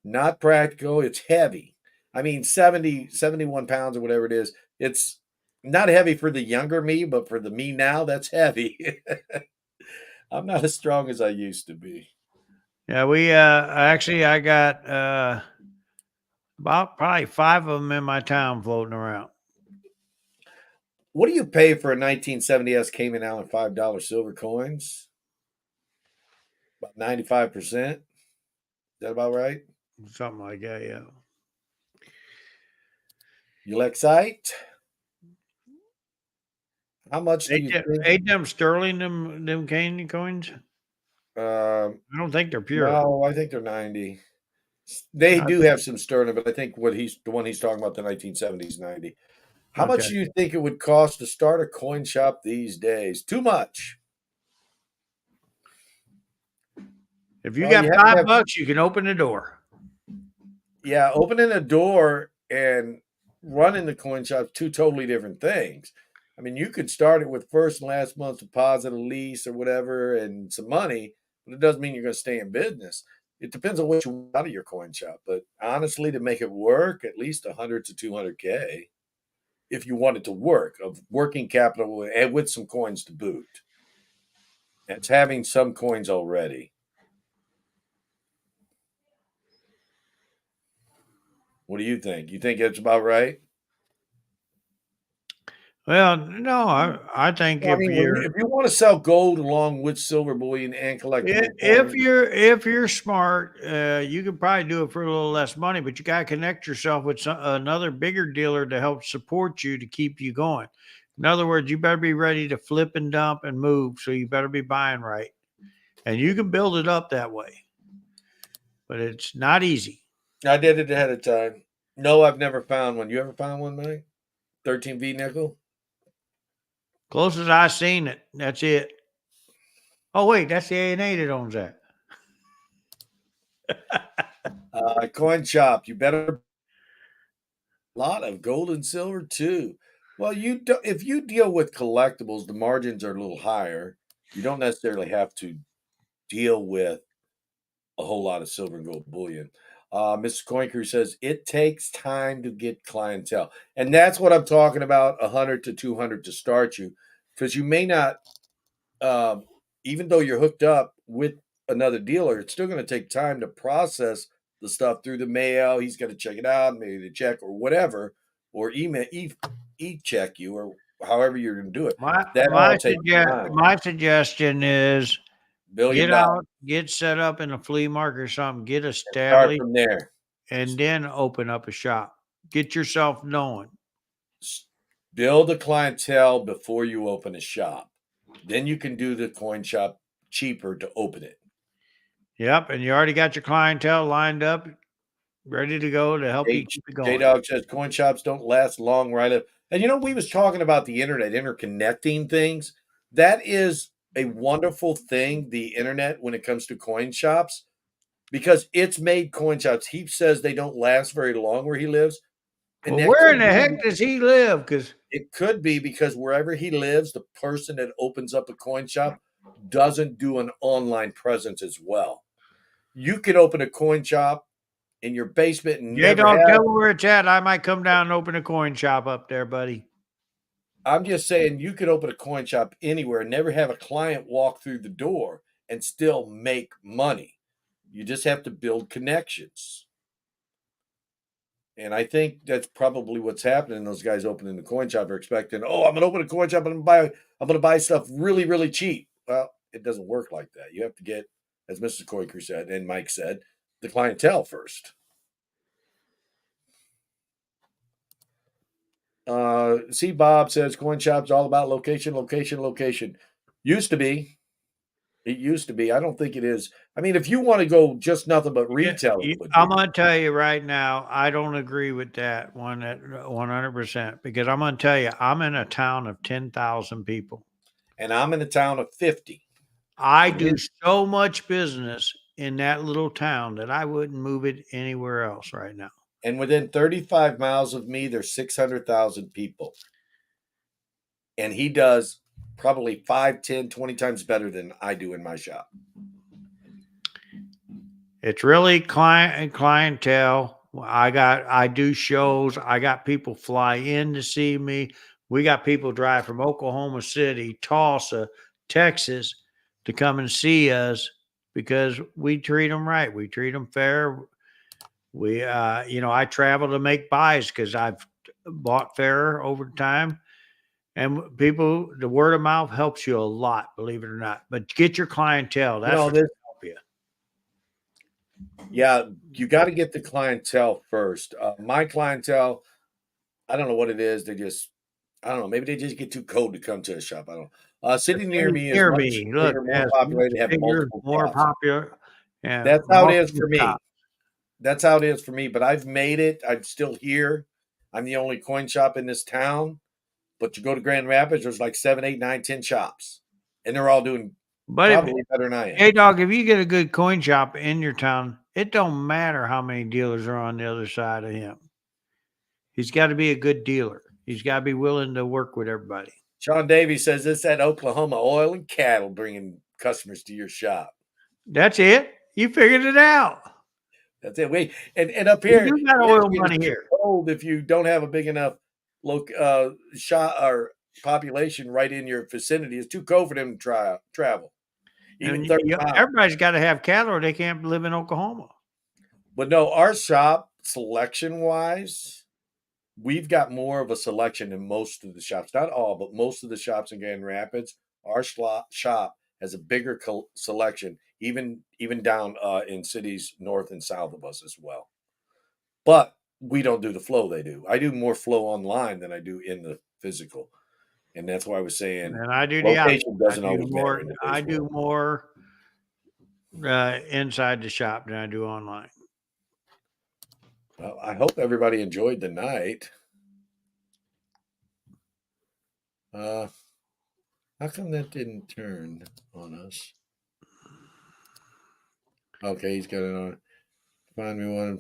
not practical. It's heavy. I mean, 71 pounds or whatever it is. It's not heavy for the younger me, but for the me now, that's heavy. I'm not as strong as I used to be. Yeah, we actually I got about probably 5 of them in my town floating around. What do you pay for a 1970s Cayman Island $5 silver coins? About 95%. Is that about right? Something like that, yeah. You like sight? How much do you think? Ain't them sterling them Canadian coins? Um, I don't think they're pure. no, I think they're 90. They I- do have some sterling, but I think the one he's talking about, the 1970s 90. How much Okay. do you think it would cost to start a coin shop these days? Too much. If you Well, got you have to have, $5, you can open the door. yeah, opening a door and running the coin shop's two totally different things. I mean, you could start it with first and last month's deposit, a lease, or whatever, and some money, but it doesn't mean you're going to stay in business. It depends on what you want out of your coin shop. But honestly, to make it work, at least 100 to 200K if you want it to work, of working capital and with some coins to boot. It's having some coins already. What do you think? You think it's about right? Well, no, I think Well, I mean, if you want to sell gold along with silver bullion and collectible if coins, you're smart, you could probably do it for a little less money, but you got to connect yourself with another bigger dealer to help support you to keep you going. In other words, you better be ready to flip and dump and move, so you better be buying right, and you can build it up that way, but it's not easy. I did it ahead of time. No, I've never found one. You ever found one, Mike? 13V nickel? Closest I seen it. That's it. Oh wait, that's the A&A that owns that. Coin shop, you better lot of gold and silver too. Well, you do, if you deal with collectibles, the margins are a little higher. You don't necessarily have to deal with a whole lot of silver and gold bullion. Mr. Coin Crew says it takes time to get clientele, and that's what I'm talking about. 100 to 200 to start you, because you may not, um, even though you're hooked up with another dealer, it's still going to take time to process the stuff through the mail. He's got to check it out, maybe the check or whatever, or email, check you, or however you're going to do it. My That all my takes time. my suggestion is Billion get dollars. out, get set up in a flea market or something, get Start established, from there. and then open up a shop. Get yourself known. Build a clientele before you open a shop. Then you can do the coin shop cheaper to open it. Yep, and you already got your clientele lined up, ready to go to help you keep it J going. Dog says coin shops don't last long, right? And we was talking about the internet, interconnecting things. That is a wonderful thing, the internet, when it comes to coin shops, because it's made coin shops. He says they don't last very long where he lives. And Well, that where in could the be heck does he live? Because it could be because wherever he lives, the person that opens up a coin shop doesn't do an online presence as well. You could open a coin shop in your basement and J never Dog, have. tell me where it's at. I might come down and open a coin shop up there, buddy. I'm just saying you could open a coin shop anywhere and never have a client walk through the door and still make money. You just have to build connections. And I think that's probably what's happening. Those guys opening the coin shop are expecting, oh, I'm gonna open a coin shop and I'm gonna buy stuff really, really cheap. Well, it doesn't work like that. You have to get, as Mr. Coiker said and Mike said, the clientele first. See, Bob says coin shop's all about location, location, location. Used to be. It used to be. I don't think it is. I mean, if you want to go just nothing but Yeah, retail, it would I'm be. gonna tell you right now, I don't agree with that one at 100% because I'm gonna tell you, I'm in a town of 10,000 people. And I'm in a town of 50. I And, do so much business in that little town that I wouldn't move it anywhere else right now. and within 35 miles of me, there's 600,000 people. And he does probably 5, 10, 20 times better than I do in my shop. It's really client and clientele. I do shows. I got people fly in to see me. We got people drive from Oklahoma City, Tulsa, Texas to come and see us because we treat them right. We treat them fair. I travel to make buys because I've bought fair over time. And people, the word of mouth helps you a lot, believe it or not. But get your clientele. You That's know, what's this, going to help you. yeah, you got to get the clientele first. My clientele, I don't know what it is. I don't know. Maybe they just get too cold to come to a shop. I don't know. The City near things me is near much me, look, bigger, more has much populated, have bigger, multiple more shops. popular, and That's how it is multiple for me. shops. That's how it is for me. But I've made it. I'm still here. I'm the only coin shop in this town. But you go to Grand Rapids, there's like 7, 8, 9, 10 shops, and they're all doing But if probably better than I am. Hey dog, if you get a good coin shop in your town, it don't matter how many dealers are on the other side of him. He's got to be a good dealer. He's got to be willing to work with everybody. Sean Davies says it's that Oklahoma oil and cattle bringing customers to your shop. That's it. You figured it out. That's it. And up We here, do got oil Michigan is money too here. cold if you don't have a big enough shot or population right in your vicinity. It's too cold for them to travel, even And 30 miles. everybody's got to have cattle or they can't live in Oklahoma. But no, our shop selection wise, we've got more of a selection than most of the shops. Not all, but most of the shops in Grand Rapids. Our shop has a bigger selection, even down in cities north and south of us as well. But we don't do the flow they do. I do more flow online than I do in the physical, and that's why I was saying And I do the opposite. location doesn't always matter in I today's do world. more inside the shop than I do online. Well, I hope everybody enjoyed the night. How come that didn't turn on us? Okay, he's got it on. Find me one.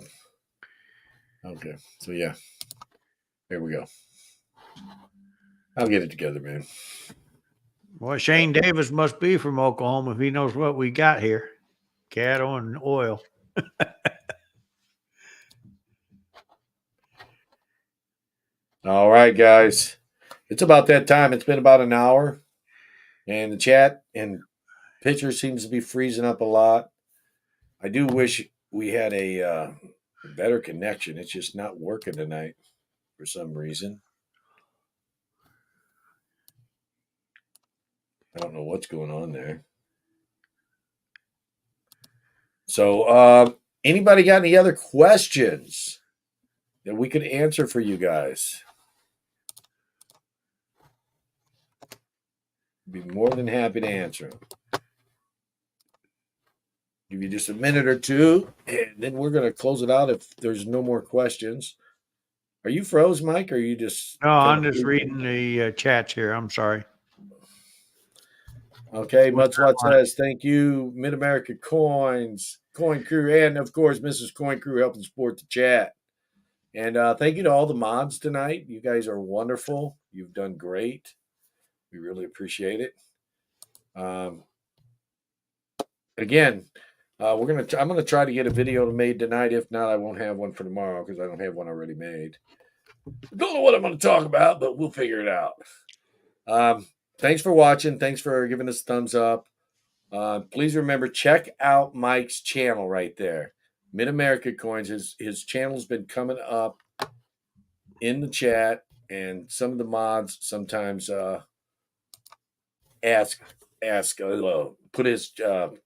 Okay, so yeah, here we go. I'll get it together, man. Well, Shane Davis must be from Oklahoma if he knows what we got here. Cattle and oil. All right, guys. It's about that time. It's been about an hour. And the chat and picture seems to be freezing up a lot. I do wish we had a better connection. It's just not working tonight for some reason. I don't know what's going on there. So, anybody got any other questions that we could answer for you guys? Be more than happy to answer them. Give you just a minute or two, and then we're going to close it out if there's no more questions. Are you froze, Mike? Or are you just No, kind I'm of just reading the chats here. I'm sorry. okay? What's Mudslot that one? says thank you, Mid America Coins, Coin Crew, and of course Mrs. Coin Crew helping support the chat. And thank you to all the mods tonight. You guys are wonderful. You've done great. We really appreciate it. Again, I'm gonna try to get a video made tonight. If not, I won't have one for tomorrow because I don't have one already made. Don't know what I'm going to talk about, but we'll figure it out. Thanks for watching. Thanks for giving us a thumbs up. Please remember, check out Mike's channel right there, Mid America Coins. His channel's been coming up in the chat, and some of the mods sometimes put his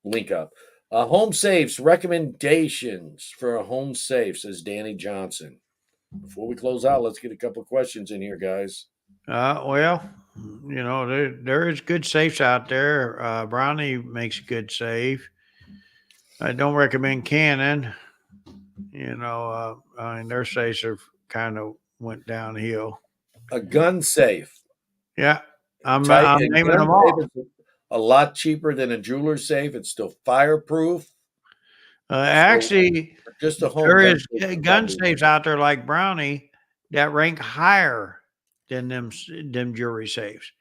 link up. Home safes recommendations for a home safe, says Danny Johnson. Before we close out, let's get a couple of questions in here, guys. Well, you know, there is good safes out there. Brownie makes a good safe. I don't recommend Canon. You know, I mean, their safes have kind of went downhill. A gun safe. Yeah, I'm Tight I'm a naming gun them safe all. is a lot cheaper than a jeweler's safe. It's still fireproof. So Actually, for just a home there gun is safe is gun probably safes out there like Brownie that rank higher than them jewelry safes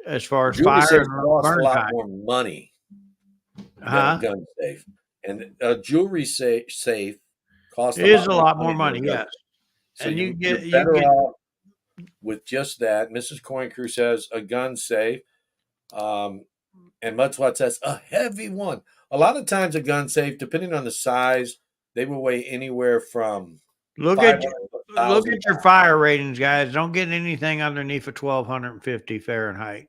as far as jewelry fire safes and cost a burn lot time. more money than a Huh? gun safe. And a jewelry safe costs It a is lot a more lot more money than a money, gun yes. safe. So And you're you better get off with just that. Mrs. Coin Crew says a gun safe. And Mudslot says a heavy one. A lot of times, a gun safe, depending on the size, they will weigh anywhere from look at 500 your- to look 1,000 at your pounds. fire ratings, guys. Don't get anything underneath of 1250 Fahrenheit.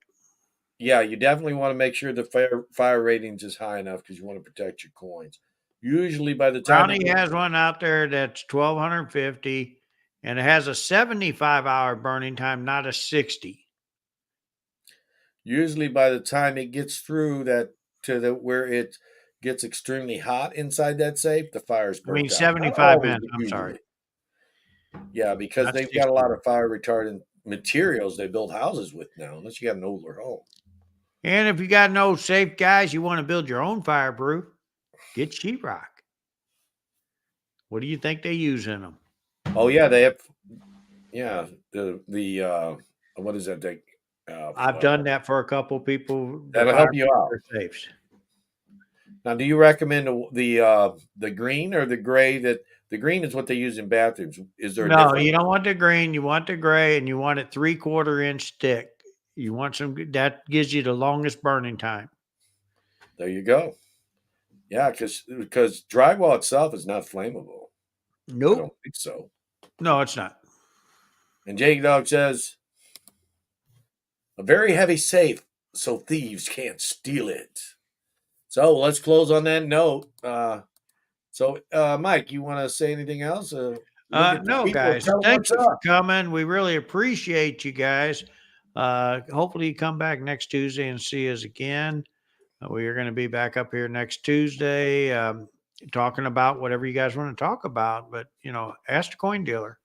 Yeah, you definitely want to make sure the fire ratings is high enough because you want to protect your coins. Usually, by the time it Brownie gets has one out there that's 1250 and it has a 75-hour burning time, not a 60. usually by the time it gets through that to the where it gets extremely hot inside that safe, the fire's I mean burnt out. Not 75 always, minutes. but I'm sorry. usually. Yeah, because Not they've got a 60. lot of fire retardant materials they build houses with now, unless you got an older home. And if you got no safe, guys, you want to build your own fireproof, get sheetrock. What do you think they use in them? Oh yeah, they have. Yeah, the what is that? I've done that for a couple people to That'll help you fireproof out. their safes. Now, do you recommend the green or the gray? That the green is what they use in bathrooms. Is there a No, difference? you don't want the green. You want the gray, and you want it 3/4 inch thick. You want that gives you the longest burning time. There you go. Yeah, because drywall itself is not flammable. I don't Nope. think so. No, it's not. And Jake Dog says a very heavy safe, so thieves can't steal it. So let's close on that note. Mike, you want to say anything else? Look at the No, people. guys. Tell them Thank what's you for up. coming. We really appreciate you guys. Hopefully, you come back next Tuesday and see us again. We are going to be back up here next Tuesday, talking about whatever you guys want to talk about. But ask the coin dealer.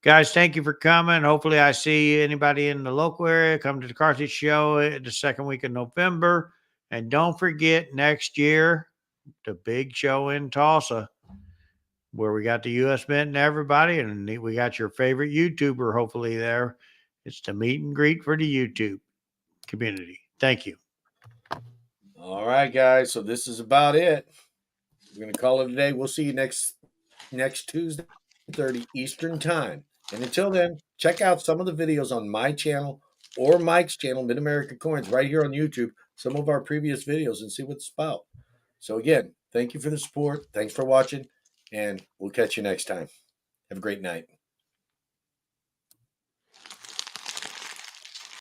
Guys, thank you for coming. Hopefully, I see anybody in the local area. Come to the Carthage Show the second week of November. And don't forget next year, the big show in Tulsa, where we got the U.S. Mint and everybody. And we got your favorite YouTuber, hopefully, there. It's the meet and greet for the YouTube community. Thank you. All right, guys. So this is about it. We're gonna call it a day. We'll see you next Tuesday, 30 Eastern time. And until then, check out some of the videos on my channel or Mike's channel, Mid America Coins, right here on YouTube. Some of our previous videos and see what it's about. So again, thank you for the support. Thanks for watching, and we'll catch you next time. Have a great night.